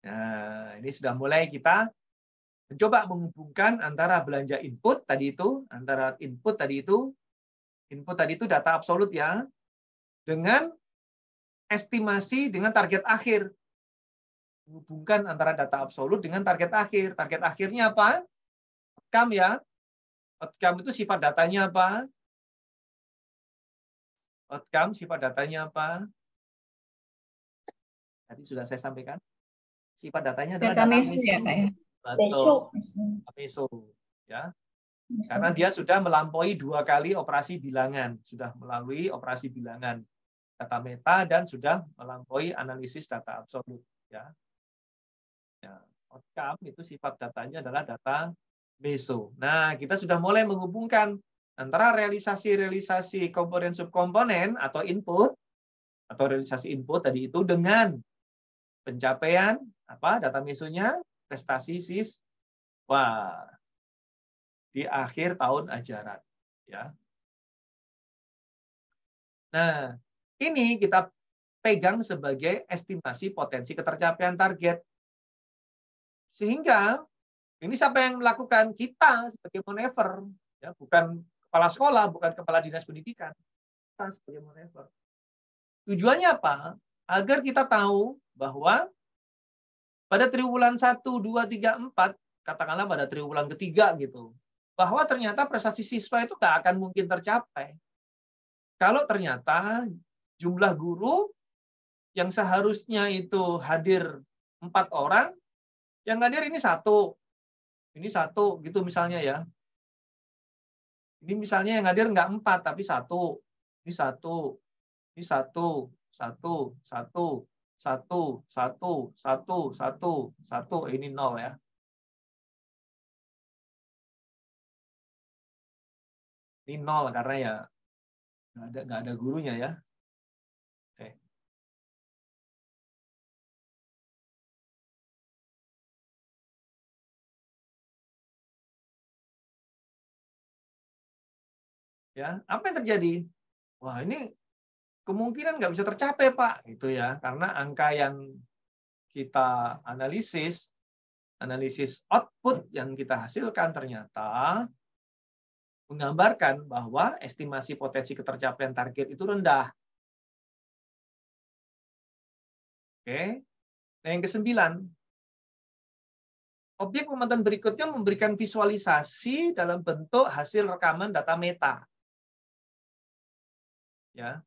Nah, ini sudah mulai kita mencoba menghubungkan antara belanja input tadi itu, input tadi itu data absolut ya, dengan estimasi dengan target akhir. Menghubungkan antara data absolut dengan target akhir. Target akhirnya apa? Outcome ya. Outcome itu sifat datanya apa? Outcome, sifat datanya apa? Tadi sudah saya sampaikan. Sifat datanya adalah Data meso ya, Pak ya? Betul. Meso. Ya. Karena dia sudah melampaui 2 kali operasi bilangan. Sudah melalui operasi bilangan. Data meta dan sudah melampaui analisis data absolut. Ya. Ya. Outcome itu sifat datanya adalah data meso. Nah, kita sudah mulai menghubungkan antara realisasi komponen subkomponen atau input atau realisasi input tadi itu dengan pencapaian apa data mesonya prestasi siswa di akhir tahun ajaran ya. Nah, ini kita pegang sebagai estimasi potensi ketercapaian target. Sehingga ini siapa yang melakukan? Kita sebagai monitor ya, bukan kepala sekolah, bukan kepala dinas pendidikan. Kita sebagai monitor. Tujuannya apa? Agar kita tahu bahwa pada triwulan 1, 2, 3, 4, katakanlah pada triwulan ketiga gitu, bahwa ternyata prestasi siswa itu nggak akan mungkin tercapai. Kalau ternyata jumlah guru yang seharusnya itu hadir 4 orang, yang hadir ini satu gitu misalnya ya. Ini misalnya yang hadir nggak 4 tapi satu. Ini satu. Ini satu. Ini 0 ya. Ini 0 karena ya nggak ada gurunya ya. Oke. Ya, apa yang terjadi? Wah, ini kemungkinan nggak bisa tercapai, Pak, gitu ya. Karena angka yang kita analisis output yang kita hasilkan ternyata menggambarkan bahwa estimasi potensi ketercapaian target itu rendah. Oke. Nah, yang ke-9, Objek pemantauan berikutnya memberikan visualisasi dalam bentuk hasil rekaman data meta. Ya,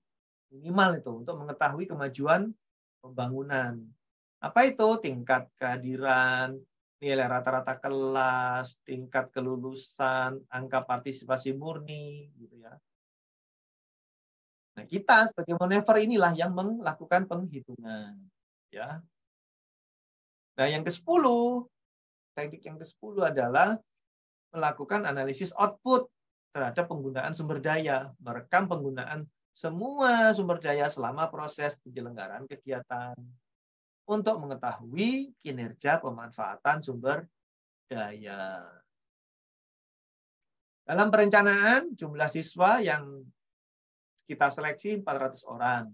minimal itu untuk mengetahui kemajuan pembangunan. Apa itu? Tingkat kehadiran, nilai rata-rata kelas, tingkat kelulusan, angka partisipasi murni, gitu ya. Nah, kita sebagai monitor inilah yang melakukan penghitungan, ya. Nah, yang ke-10, teknik yang ke-10 adalah melakukan analisis output terhadap penggunaan sumber daya, merekam penggunaan semua sumber daya selama proses penyelenggaraan kegiatan untuk mengetahui kinerja pemanfaatan sumber daya. Dalam perencanaan, jumlah siswa yang kita seleksi 400 orang.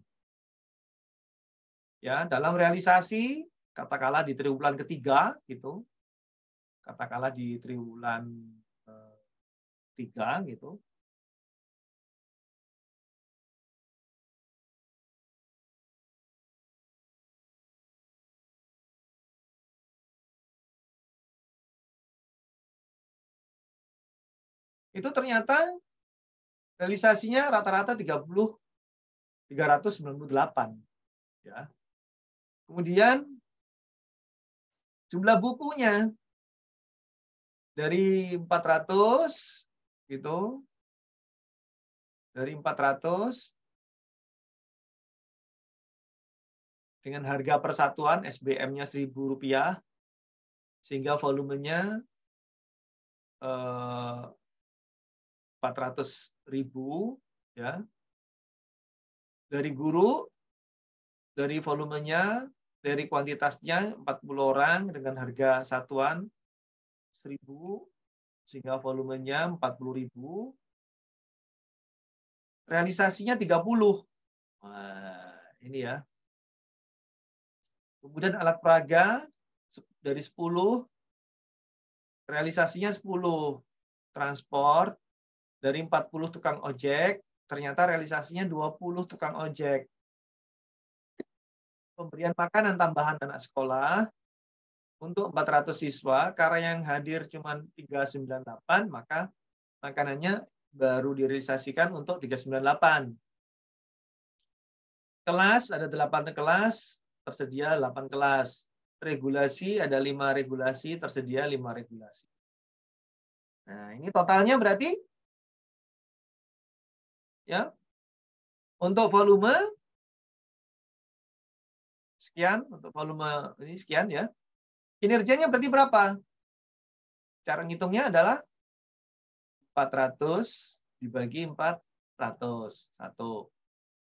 Ya, dalam realisasi, katakanlah di triwulan ketiga, gitu, katakanlah di triwulan 3, gitu, itu ternyata realisasinya rata-rata 398. Ya. Kemudian jumlah bukunya dari 400 gitu. Dari 400 dengan harga persatuan SBM-nya Rp1.000 sehingga volumenya 400.000 ya. Dari guru, dari volumenya, dari kuantitasnya 40 orang dengan harga satuan 1.000 sehingga volumenya 40.000. Realisasinya 30. Nah, ini ya. Kemudian alat peraga dari 10, realisasinya 10. Transport dari 40 tukang ojek, ternyata realisasinya 20 tukang ojek. Pemberian makanan tambahan anak sekolah untuk 400 siswa, karena yang hadir cuma 398, maka makanannya baru direalisasikan untuk 398. Kelas, ada 8 kelas, tersedia 8 kelas. Regulasi, ada 5 regulasi, tersedia 5 regulasi. Nah, ini totalnya berarti ya untuk volume sekian, untuk volume ini sekian ya. Kinerjanya berarti berapa? Cara ngitungnya adalah 400 dibagi 400. 1.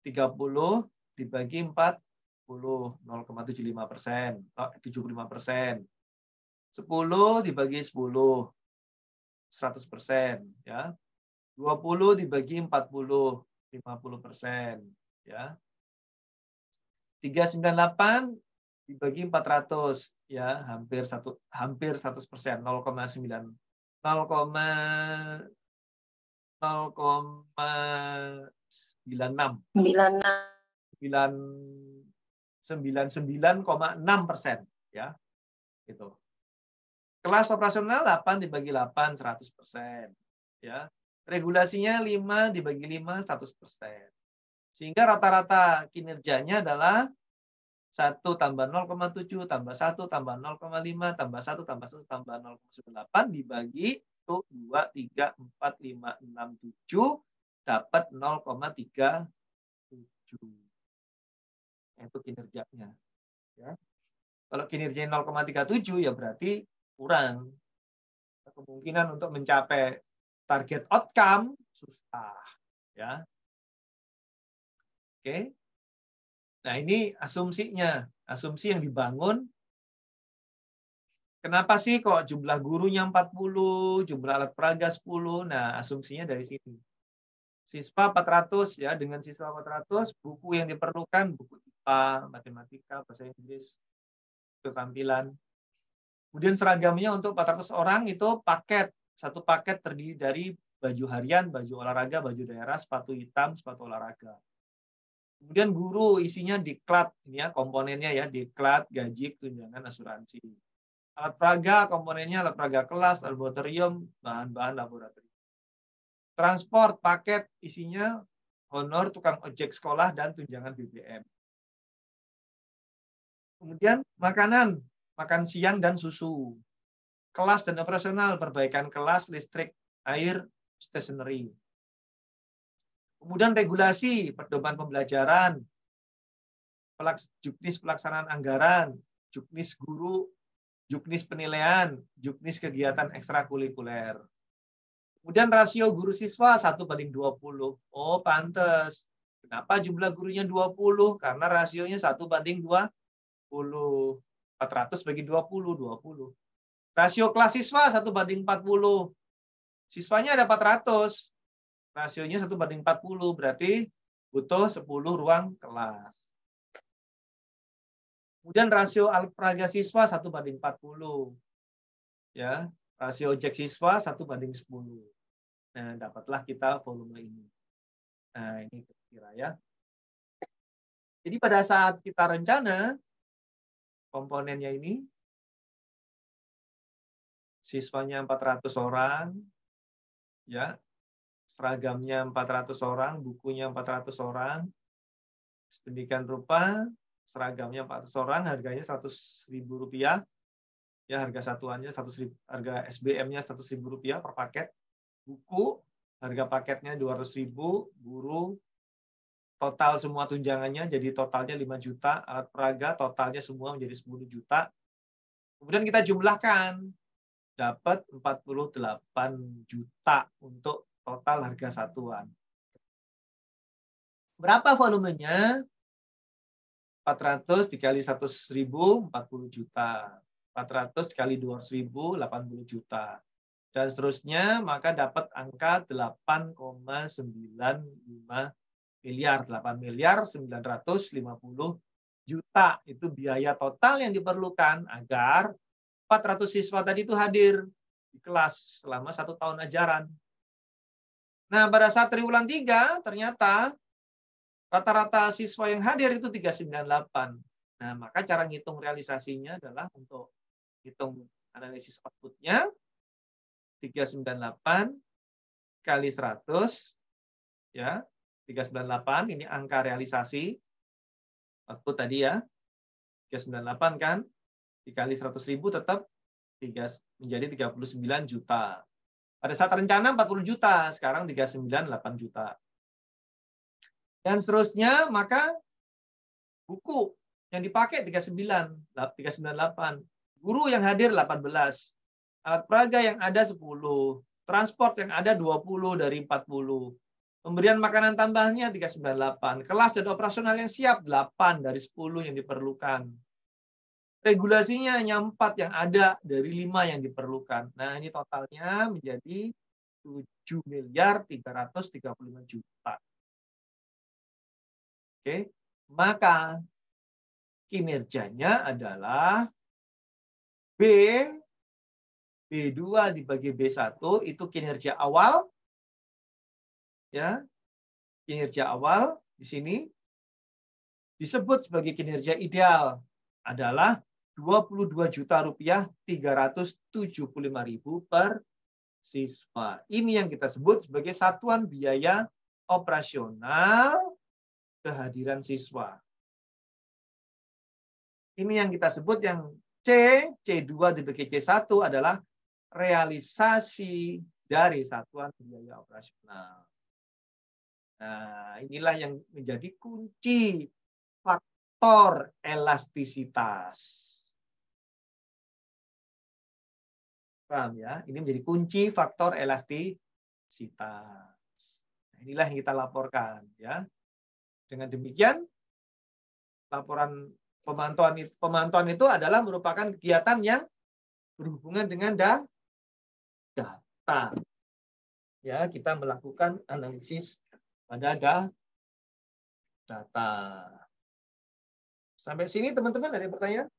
30 dibagi 40, 0,75%, 75%. 10 dibagi 10, 100%. Ya. 20 dibagi 40, 50%. Ya. 398 dibagi 400, ya hampir 100%, 0,96. 99,6%, ya gitu. Kelas operasional 8 dibagi 8, 100%, ya. Regulasinya 5 dibagi 5, 100%. Sehingga rata-rata kinerjanya adalah 1 tambah 0,7 tambah 1 tambah 0,5 tambah 1 tambah 1 tambah 0,8 dibagi 1, 2, 3, 4, 5, 6, 7 dapat 0,37. Itu kinerjanya. Ya. Kalau kinerjanya 0,37 ya berarti kurang. Kemungkinan untuk mencapai target outcome susah. Ya. Oke. Nah, ini asumsinya. Asumsi yang dibangun. Kenapa sih kok jumlah gurunya 40, jumlah alat peraga 10? Nah, asumsinya dari sini. Siswa 400 ya, dengan siswa 400, buku yang diperlukan buku IPA, matematika, bahasa Inggris, keterampilan. Kemudian seragamnya untuk 400 orang itu paket. Satu paket terdiri dari baju harian, baju olahraga, baju daerah, sepatu hitam, sepatu olahraga. Kemudian guru isinya diklat, ini ya komponennya ya, diklat, gaji, tunjangan, asuransi. Alat peraga, komponennya alat peraga kelas, laboratorium, bahan-bahan laboratorium. Transport, paket, isinya honor, tukang ojek sekolah, dan tunjangan BBM. Kemudian makanan, makan siang dan susu. Kelas dan operasional, perbaikan kelas, listrik, air, stationery. Kemudian regulasi, pedoman pembelajaran, juknis pelaksanaan anggaran, juknis guru, juknis penilaian, juknis kegiatan ekstrakurikuler. Kemudian rasio guru siswa 1:20. Oh, pantes. Kenapa jumlah gurunya 20? Karena rasionya 1:20. 400 bagi 20, 20. Rasio kelas siswa 1:40. Siswanya ada 400. Rasionya 1:40. Berarti butuh 10 ruang kelas. Kemudian rasio alat peraga siswa 1:40. Ya, rasio ojek siswa 1:10. Nah, dapatlah kita volume ini. Nah, ini kira-kira ya. Jadi pada saat kita rencana komponennya ini, siswanya 400 orang, ya, seragamnya 400 orang, bukunya 400 orang, sedemikian rupa, seragamnya 400 orang, harganya Rp100.000, ya, harga satuannya 100.000, harga SBM-nya Rp100.000 per paket. Buku, harga paketnya 200.000, guru, total semua tunjangannya jadi totalnya 5 juta, alat peraga totalnya semua menjadi 10 juta. Kemudian kita jumlahkan, dapat 48 juta untuk total harga satuan. Berapa volumenya? 400 dikali 100.000, 40 juta. 400 kali 200.000, 80 juta. Dan seterusnya, maka dapat angka 8,95 miliar. 8.950 juta. Itu biaya total yang diperlukan agar 400 siswa tadi itu hadir di kelas selama 1 tahun ajaran. Nah, pada saat triwulan 3, ternyata rata-rata siswa yang hadir itu 398. Nah, maka cara ngitung realisasinya adalah untuk hitung analisis output-nya, 398 kali 100, ya, 398 ini angka realisasi output tadi ya, 398 kan, dikali 100.000 tetap menjadi 39 juta. Pada saat rencana 40 juta, sekarang 398 juta. Dan seterusnya, maka buku yang dipakai 398, guru yang hadir 18, alat peraga yang ada 10, transport yang ada 20 dari 40, pemberian makanan tambahnya 398, kelas dan operasional yang siap 8 dari 10 yang diperlukan. Regulasinya hanya 4 yang ada dari 5 yang diperlukan. Nah, ini totalnya menjadi 7.335 juta. Oke, maka kinerjanya adalah B2 dibagi B1 itu kinerja awal, ya, kinerja awal di sini disebut sebagai kinerja ideal adalah Rp22.375.000 per siswa. Ini yang kita sebut sebagai satuan biaya operasional kehadiran siswa. Ini yang kita sebut yang C2 dibagi C1 adalah realisasi dari satuan biaya operasional. Nah, inilah yang menjadi kunci faktor elastisitas. Paham ya? Ini menjadi kunci faktor elastisitas. Nah, inilah yang kita laporkan ya. Dengan demikian, laporan pemantauan itu adalah merupakan kegiatan yang berhubungan dengan data. Ya, kita melakukan analisis pada data. Sampai sini teman-teman ada pertanyaan?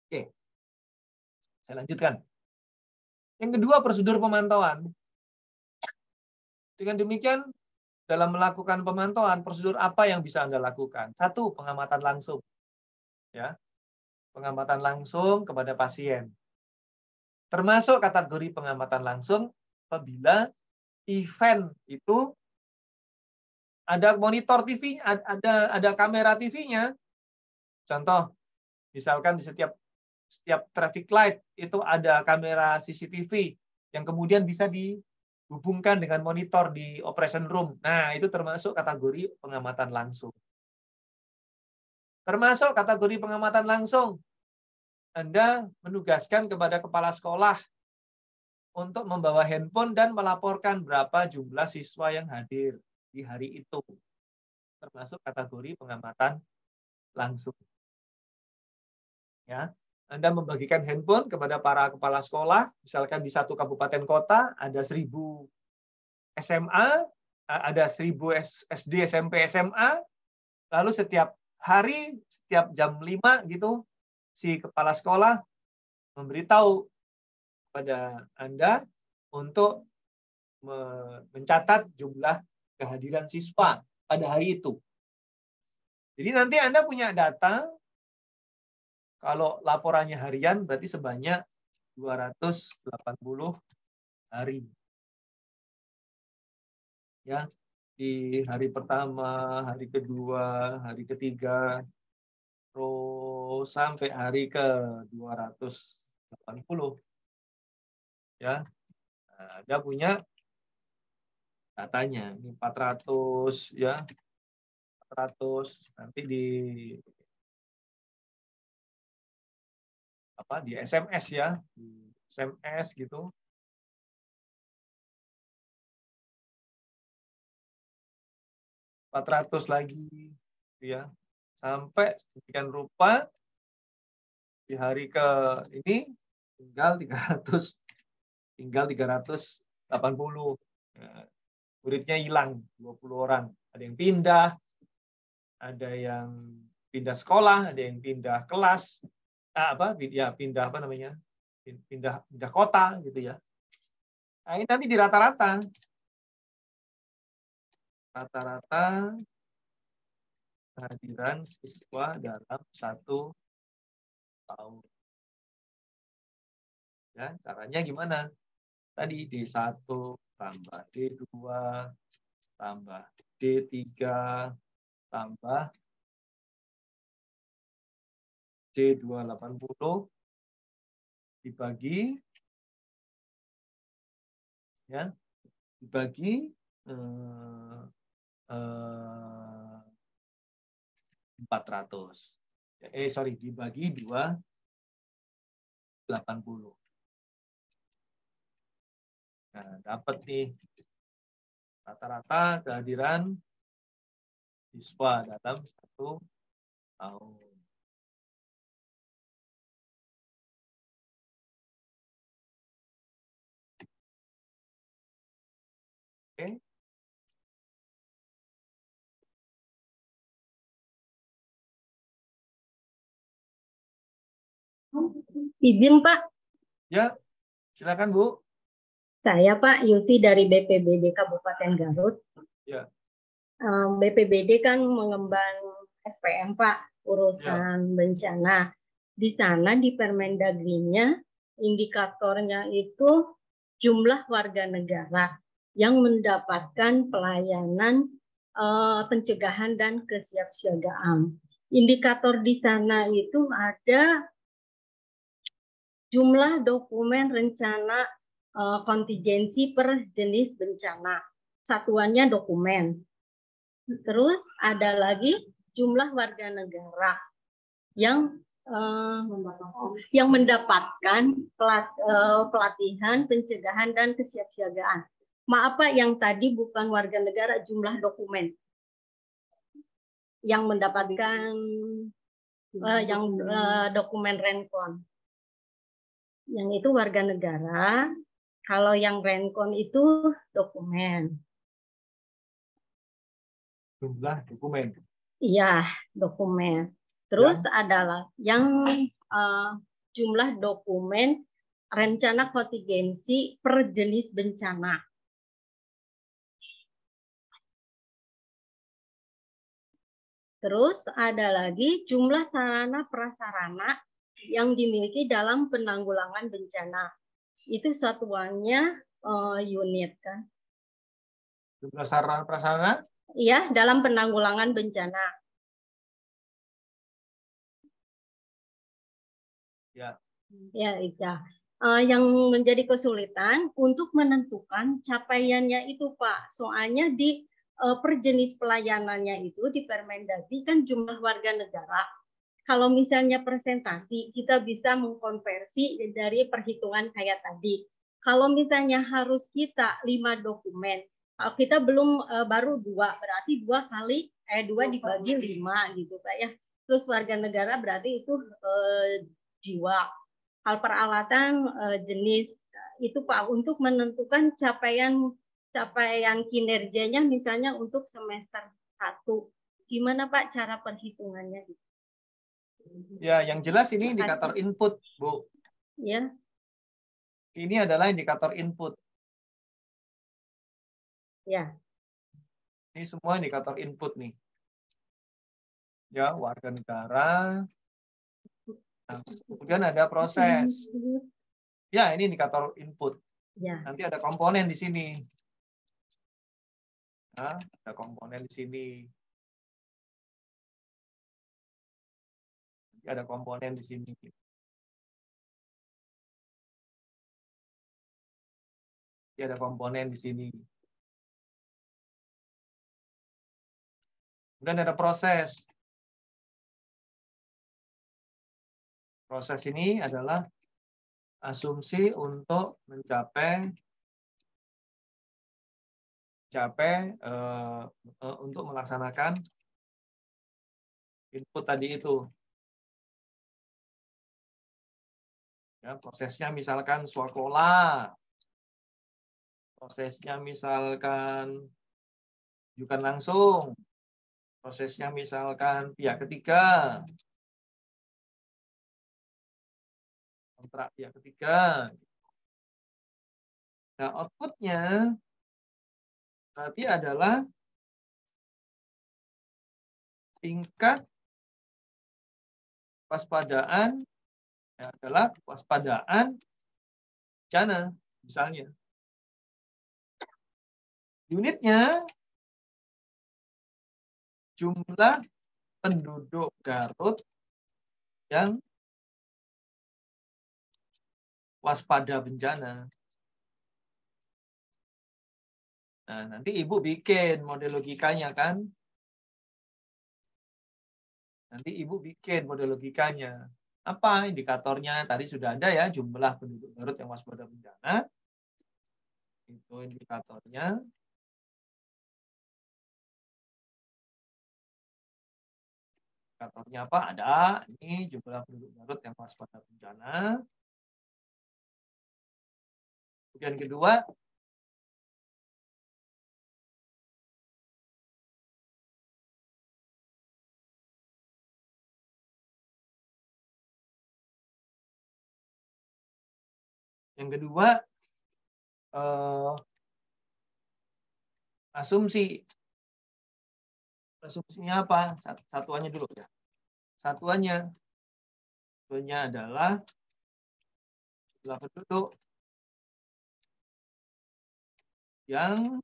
Oke. Saya lanjutkan. Yang kedua, prosedur pemantauan. Dengan demikian, dalam melakukan pemantauan, prosedur apa yang bisa Anda lakukan? Satu, pengamatan langsung. Ya, pengamatan langsung kepada pasien. Termasuk kategori pengamatan langsung apabila event itu ada monitor TV, ada kamera TV-nya. Contoh, misalkan di setiap traffic light itu ada kamera CCTV yang kemudian bisa dihubungkan dengan monitor di operation room. Nah, itu termasuk kategori pengamatan langsung. Termasuk kategori pengamatan langsung, Anda menugaskan kepada kepala sekolah untuk membawa handphone dan melaporkan berapa jumlah siswa yang hadir di hari itu. Termasuk kategori pengamatan langsung. Ya, Anda membagikan handphone kepada para kepala sekolah, misalkan di satu kabupaten kota ada 1000 SMA, ada 1000 SD, SMP, SMA, lalu setiap hari, setiap jam 5 gitu, si kepala sekolah memberitahu kepada Anda untuk mencatat jumlah kehadiran siswa pada hari itu. Jadi nanti Anda punya data, kalau laporannya harian berarti sebanyak 280 hari. Ya, di hari pertama, hari kedua, hari ketiga, terus sampai hari ke 280. Ya, nah, Anda punya datanya. Ini 400 ya. 400 nanti di SMS ya, di SMS gitu. 400 lagi ya. Sampai sedemikian rupa di hari ke ini tinggal 380. Muridnya hilang 20 orang. Ada yang pindah, ada yang pindah sekolah, ada yang pindah kelas, pindah kota gitu ya. Nah, ini nanti di rata-rata kehadiran siswa dalam 1 tahun. Ya, caranya gimana? Tadi D1 tambah D2 tambah D3 tambah D280 dibagi 400. Dibagi 280. Nah, dapat nih rata-rata kehadiran siswa dalam 1 tahun. Oke. Izin Pak. Ya, silakan Bu. Saya Pak Yuti dari BPBD Kabupaten Garut. Ya. BPBD kan mengemban SPM Pak, urusan bencana. Di sana di Permendagrinya indikatornya itu jumlah warga negara yang mendapatkan pelayanan pencegahan dan kesiapsiagaan. Indikator di sana itu ada jumlah dokumen rencana kontingensi per jenis bencana. Satuannya dokumen. Terus ada lagi jumlah warga negara yang mendapatkan pelatihan, pencegahan, dan kesiapsiagaan. Maaf Pak, yang tadi bukan warga negara, jumlah dokumen yang mendapatkan dokumen Renkon. Yang itu warga negara, kalau yang Renkon itu dokumen. Jumlah dokumen. Iya, dokumen. Terus adalah yang jumlah dokumen rencana kontingensi per jenis bencana. Terus ada lagi jumlah sarana prasarana yang dimiliki dalam penanggulangan bencana. Itu satuannya unit kan. Jumlah sarana prasarana? Iya, dalam penanggulangan bencana. Ya. Ya, Ika. Yang menjadi kesulitan untuk menentukan capaiannya itu, Pak. Soalnya di per jenis pelayanannya itu di Permendagri kan jumlah warga negara. Kalau misalnya presentasi, kita bisa mengkonversi dari perhitungan kayak tadi. Kalau misalnya harus kita 5 dokumen, kalau kita belum baru 2, berarti 2 dibagi 5 gitu, Pak ya. Terus warga negara berarti itu jiwa. Hal peralatan jenis itu Pak untuk menentukan capaian kinerjanya misalnya untuk semester 1. Gimana Pak cara perhitungannya? Ya, yang jelas ini indikator input, Bu. Ya. Ini adalah indikator input. Ya. Ini semua indikator input nih. Ya, warga negara. Nah, kemudian ada proses. Ya, ini indikator input. Ya. Nanti ada komponen di sini. Nah, ada komponen di sini. Nanti ada komponen di sini. Nanti ada komponen di sini. Kemudian ada proses. Proses ini adalah asumsi untuk mencapai untuk melaksanakan input tadi itu. Ya, prosesnya misalkan swakola, prosesnya misalkan rujukan langsung, prosesnya misalkan pihak ketiga, kontrak pihak ketiga. Nah, outputnya berarti adalah tingkat waspadaan, ya, adalah waspadaan bencana, misalnya. Unitnya jumlah penduduk Garut yang waspada bencana. Nah, nanti Ibu bikin model logikanya kan? Nanti Ibu bikin model logikanya. Apa indikatornya? Tadi sudah ada ya, jumlah penduduk Garut yang waspada bencana. Itu indikatornya. Indikatornya apa? Ada. Ini jumlah penduduk Garut yang waspada bencana. Kemudian kedua, asumsi. Asumsinya apa? Satuannya dulu ya. Satuannya adalah jumlah penduduk yang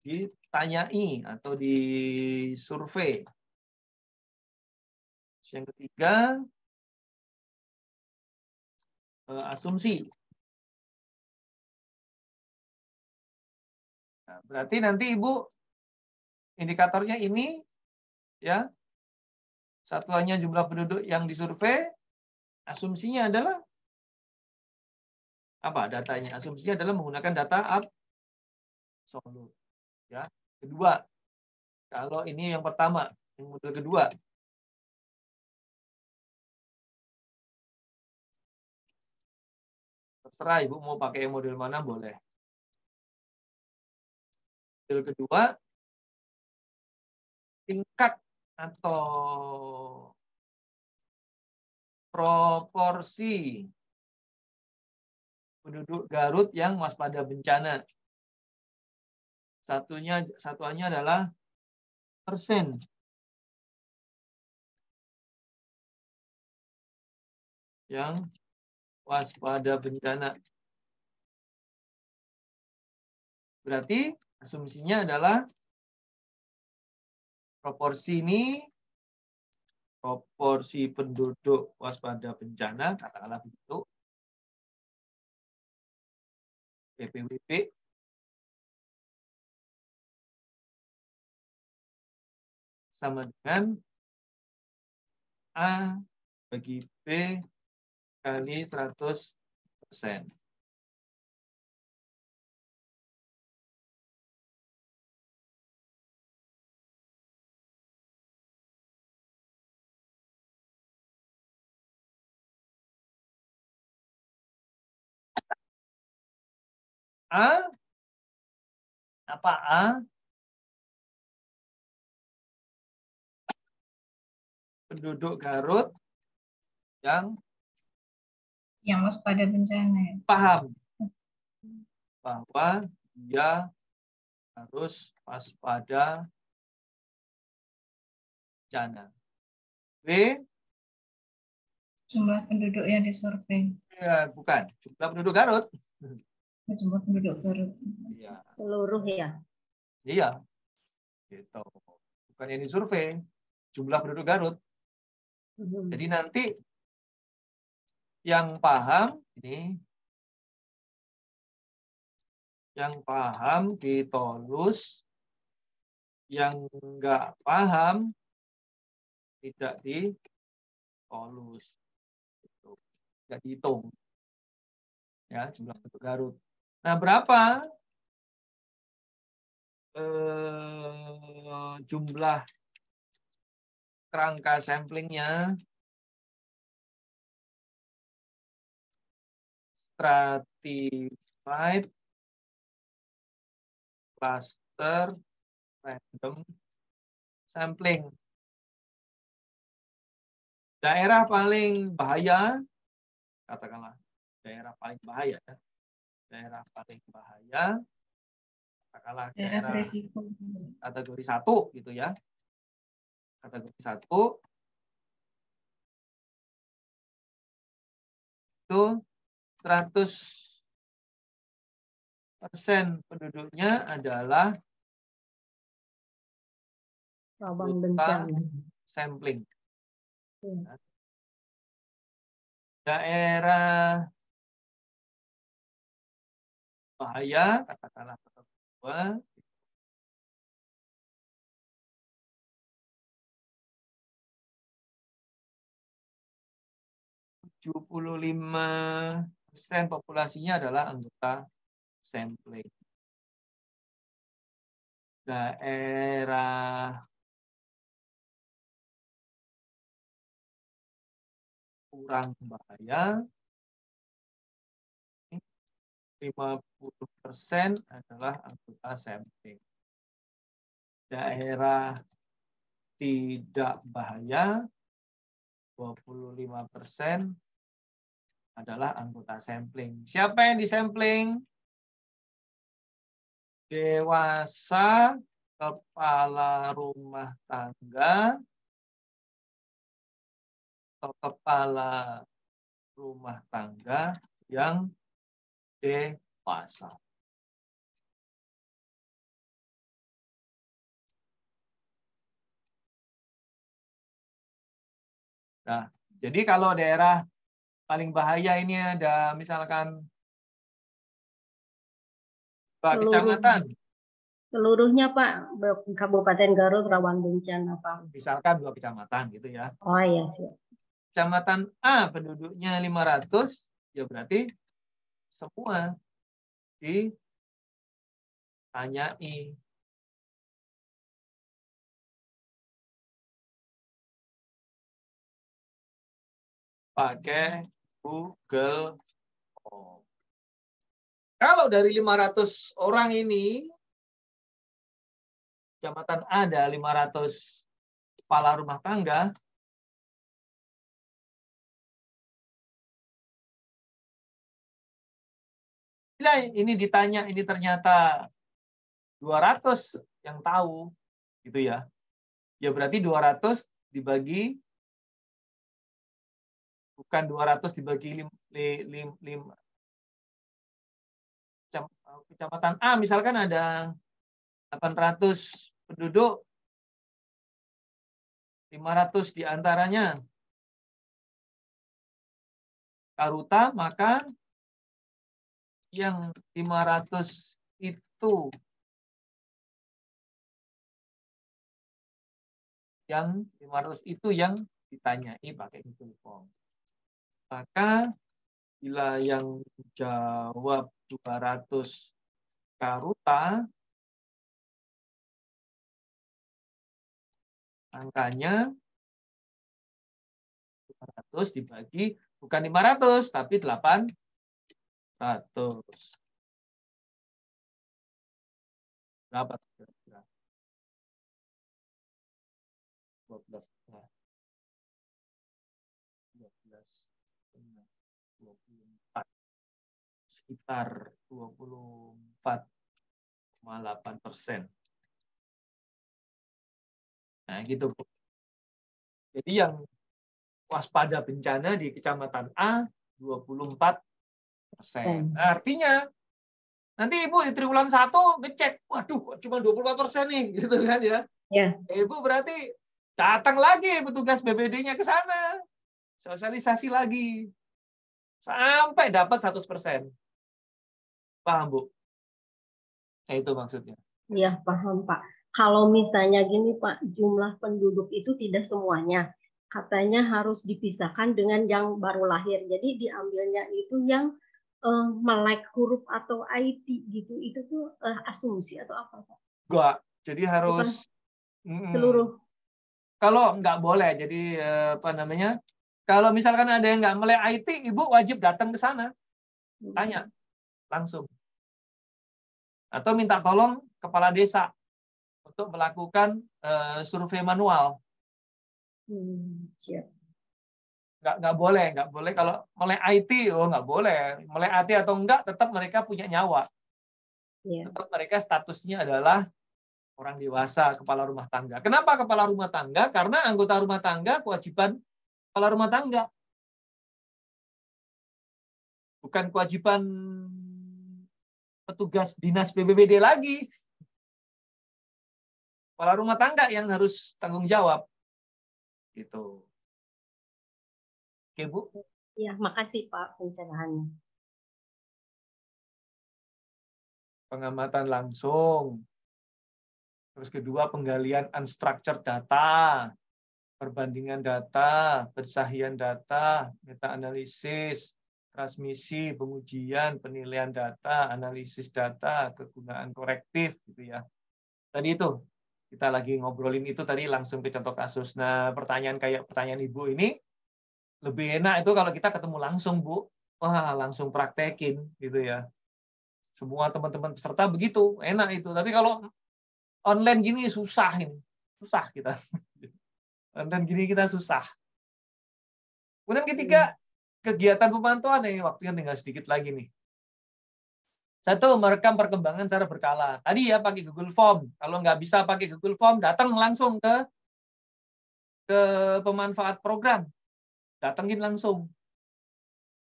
ditanyai atau disurvei. Yang ketiga, asumsi. Nah, berarti nanti Ibu indikatornya ini ya, satuannya jumlah penduduk yang disurvei, asumsinya adalah apa? Datanya asumsinya adalah menggunakan data absolut. Ya, kedua, kalau ini yang pertama, yang model kedua, terserah Ibu mau pakai model mana boleh. Model kedua, tingkat atau proporsi penduduk Garut yang waspada bencana. Satuannya adalah persen. yang waspada bencana. Berarti asumsinya adalah proporsi ini proporsi penduduk waspada bencana, katakanlah begitu, PPWP, sama dengan A bagi B kali 100%. A, apa A? Penduduk Garut yang waspada bencana. paham bahwa dia harus waspada bencana. B, Jumlah penduduk yang disurvei. ya, bukan, jumlah penduduk Garut. Jumlah penduduk Garut. Iya. Seluruh ya. Iya. Gitu. Bukan yang disurvei, jumlah penduduk Garut. Jadi nanti yang paham ini, yang paham ditolus, yang nggak paham tidak ditolus, tidak dihitung. Ya, jumlah penduduk Garut. Nah, berapa jumlah kerangka samplingnya? Stratified cluster random sampling. Daerah paling bahaya, katakanlah daerah paling bahaya ya. Daerah paling bahaya, katakanlah daerah berisiko. kategori 1 gitu ya. Kategori 1 itu 100% penduduknya adalah Rawan bencana. sampling. Daerah bahaya, katakanlah kedua, %75% populasinya adalah anggota sampling. Daerah kurang bahaya, 50% adalah anggota sampling. Daerah tidak bahaya, 25% adalah anggota sampling. Siapa yang disampling? Dewasa, kepala rumah tangga, atau kepala rumah tangga yang dewasa. Nah, jadi kalau daerah paling bahaya ini ada misalkan kecamatan. Seluruhnya Pak, Kabupaten Garut rawan bencana Pak. Misalkan 2 kecamatan gitu ya. Oh iya sih. Kecamatan A penduduknya 500, ya berarti semua ditanyai. Pakai Google Home. Kalau dari 500 orang ini, kecamatan A ada 500 kepala rumah tangga, bila ini ditanya, ini ternyata 200 yang tahu, gitu ya. Ya berarti 200 dibagi Bukan 200 dibagi 5. Kecamatan A misalkan ada 800 penduduk, 500 diantaranya Karuta, maka yang 500 itu yang ditanyai pakai Google Form. Maka bila yang jawab 200 Karuta, angkanya 200 dibagi bukan 500 tapi 800. Berapa? 12. 24. Sekitar 24,8%. Nah, gitu, Bu. Jadi yang waspada bencana di Kecamatan A 24%. Nah, artinya nanti Ibu di triwulan 1 ngecek, waduh cuma 24% nih, gitu kan ya. Ya. Ibu berarti datang lagi petugas BPD-nya ke sana. Sosialisasi lagi. Sampai dapat 100%. Paham, Bu? Nah, itu maksudnya. Iya, paham, Pak. Kalau misalnya gini, Pak, jumlah penduduk itu tidak semuanya. Katanya harus dipisahkan dengan yang baru lahir. Jadi diambilnya itu yang melek huruf atau IT gitu. Itu tuh asumsi atau apa, Pak? Enggak. Jadi harus Seluruh. Kalau nggak boleh, jadi apa namanya? Kalau misalkan ada yang nggak melek IT, Ibu wajib datang ke sana, tanya langsung, atau minta tolong kepala desa untuk melakukan survei manual. Siap. Nggak boleh kalau melek IT, nggak boleh. Melek IT atau enggak, tetap mereka punya nyawa. Yeah. Tetap mereka statusnya adalah orang dewasa, kepala rumah tangga. Kenapa kepala rumah tangga? Karena anggota rumah tangga kewajiban kepala rumah tangga. Bukan kewajiban petugas dinas BPBD lagi. Kepala rumah tangga yang harus tanggung jawab. Gitu. Oke, Bu. Ya, makasih Pak pencerahannya. Pengamatan langsung. Terus kedua, penggalian unstructured data, perbandingan data, persahian data, meta-analisis, transmisi, pengujian, penilaian data, analisis data, kegunaan korektif, gitu ya. Tadi itu, kita lagi ngobrolin itu tadi langsung ke contoh kasus. Nah, pertanyaan kayak pertanyaan Ibu ini, lebih enak itu kalau kita ketemu langsung, Bu. Wah, langsung praktekin, gitu ya. Semua teman-teman peserta begitu, enak itu. Tapi kalau online gini susah ini. Susah kita. Online gini kita susah. Kemudian ketiga, kegiatan pemantauan ini waktunya tinggal sedikit lagi nih. Satu, merekam perkembangan secara berkala. Tadi ya pakai Google Form. Kalau nggak bisa pakai Google Form, datang langsung ke pemanfaat program. Datengin langsung.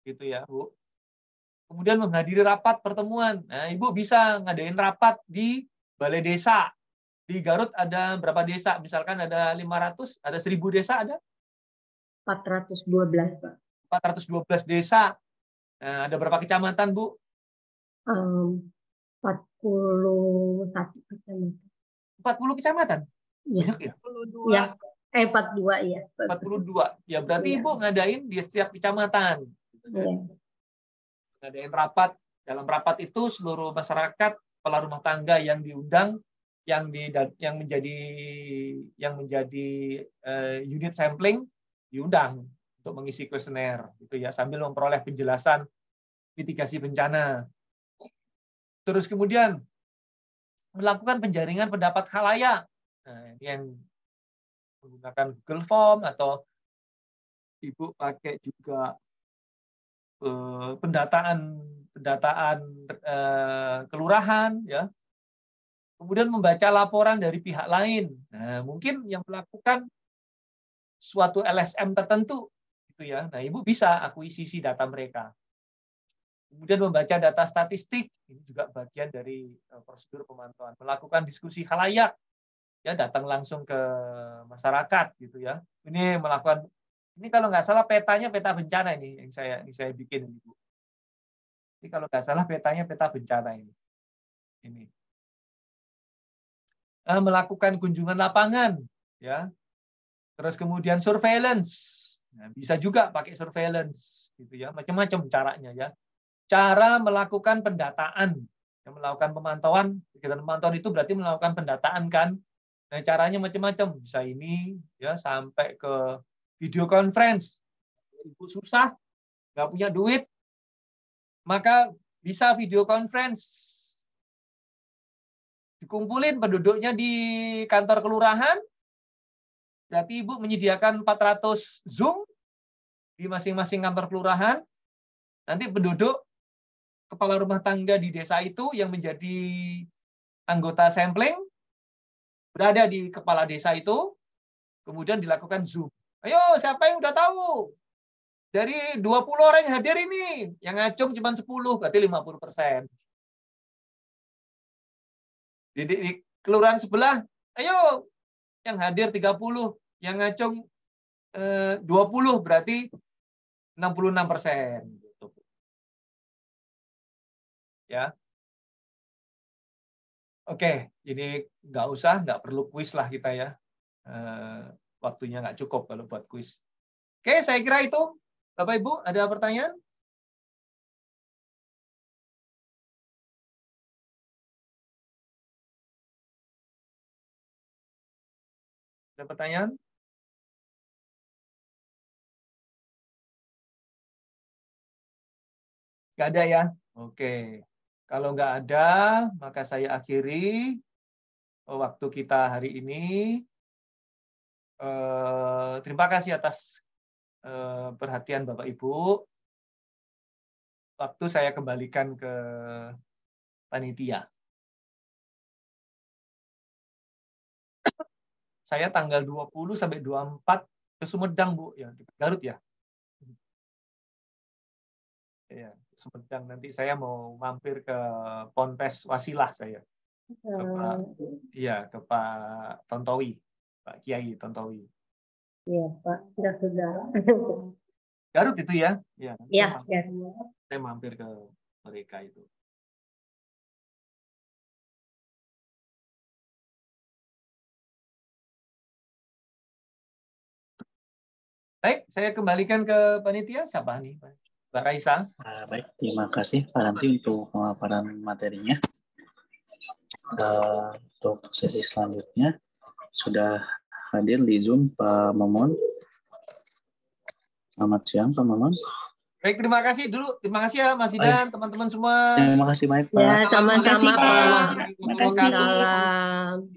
Gitu ya, Bu. Kemudian menghadiri rapat pertemuan. Nah, Ibu bisa ngadain rapat di balai desa. Di Garut ada berapa desa? Misalkan ada 500, ada 1000 desa ada? 412, Pak. 412 desa. Nah, ada berapa kecamatan, Bu? 41 kecamatan. 40 kecamatan? Banyak ya? 42. Ya. 42 ya. 42. Ya berarti ya. Ibu ngadain di setiap kecamatan. Ya. Ngadain rapat. Dalam rapat itu seluruh masyarakat, kepala rumah tangga yang diundang, yang menjadi unit sampling diundang untuk mengisi kuesioner gitu ya, sambil memperoleh penjelasan mitigasi bencana. Terus kemudian melakukan penjaringan pendapat khalayak. Nah, ini yang menggunakan Google Form atau Ibu pakai juga pendataan kelurahan ya. Kemudian membaca laporan dari pihak lain. Nah, mungkin yang melakukan suatu LSM tertentu Itu ya. Nah, Ibu bisa akuisisi data mereka. Kemudian membaca data statistik, ini juga bagian dari prosedur pemantauan. Melakukan diskusi khalayak, ya datang langsung ke masyarakat gitu ya. Ini melakukan, ini kalau nggak salah petanya peta bencana ini yang saya bikin ini, Bu. Ini kalau nggak salah petanya peta bencana ini. Ini. Melakukan kunjungan lapangan, ya. Terus kemudian surveillance. Nah, bisa juga pakai surveillance gitu ya. Macam-macam caranya ya. Cara melakukan pendataan, yang melakukan pemantauan, kegiatan pemantauan itu berarti melakukan pendataan kan. Nah, caranya macam-macam, bisa ini ya sampai ke video conference. Ibu susah, nggak punya duit, maka bisa video conference. Dikumpulin penduduknya di kantor kelurahan, berarti Ibu menyediakan 400 Zoom di masing-masing kantor kelurahan. Nanti penduduk kepala rumah tangga di desa itu yang menjadi anggota sampling berada di kepala desa itu, kemudian dilakukan Zoom. Ayo, siapa yang udah tahu? Dari 20 orang yang hadir ini, yang ngacung cuma 10, berarti 50%. Di kelurahan sebelah, ayo, yang hadir 30, yang ngacung 20, berarti 66%. Ya, oke, ini nggak perlu kuis lah kita ya, waktunya nggak cukup kalau buat kuis. Oke, saya kira itu, Bapak Ibu ada pertanyaan? Ada pertanyaan? Nggak ada ya? Oke. Kalau nggak ada, maka saya akhiri waktu kita hari ini. Terima kasih atas perhatian Bapak Ibu. Waktu saya kembalikan ke panitia. Saya tanggal 20 sampai 24 ke Sumedang, Bu, ya, di Garut ya. Ya, Sumedang, nanti saya mau mampir ke Ponpes Wasilah saya. Ke Pak Tontowi, Pak Kiai Tontowi. Iya, Pak, sudah. Garut itu ya? Iya, saya mampir ke mereka itu. Baik, saya kembalikan ke panitia. Siapa nih, Mbak Raisa? Baik, terima kasih Pak Ranti untuk pemaparan materinya. Untuk sesi selanjutnya sudah hadir di Zoom Pak Momon. Selamat siang Pak Momon. Baik, terima kasih dulu. Terima kasih ya Mas Idan, teman-teman semua. Terima kasih banyak Pak. Ya, sama-sama Pak. Terima kasih. Salam.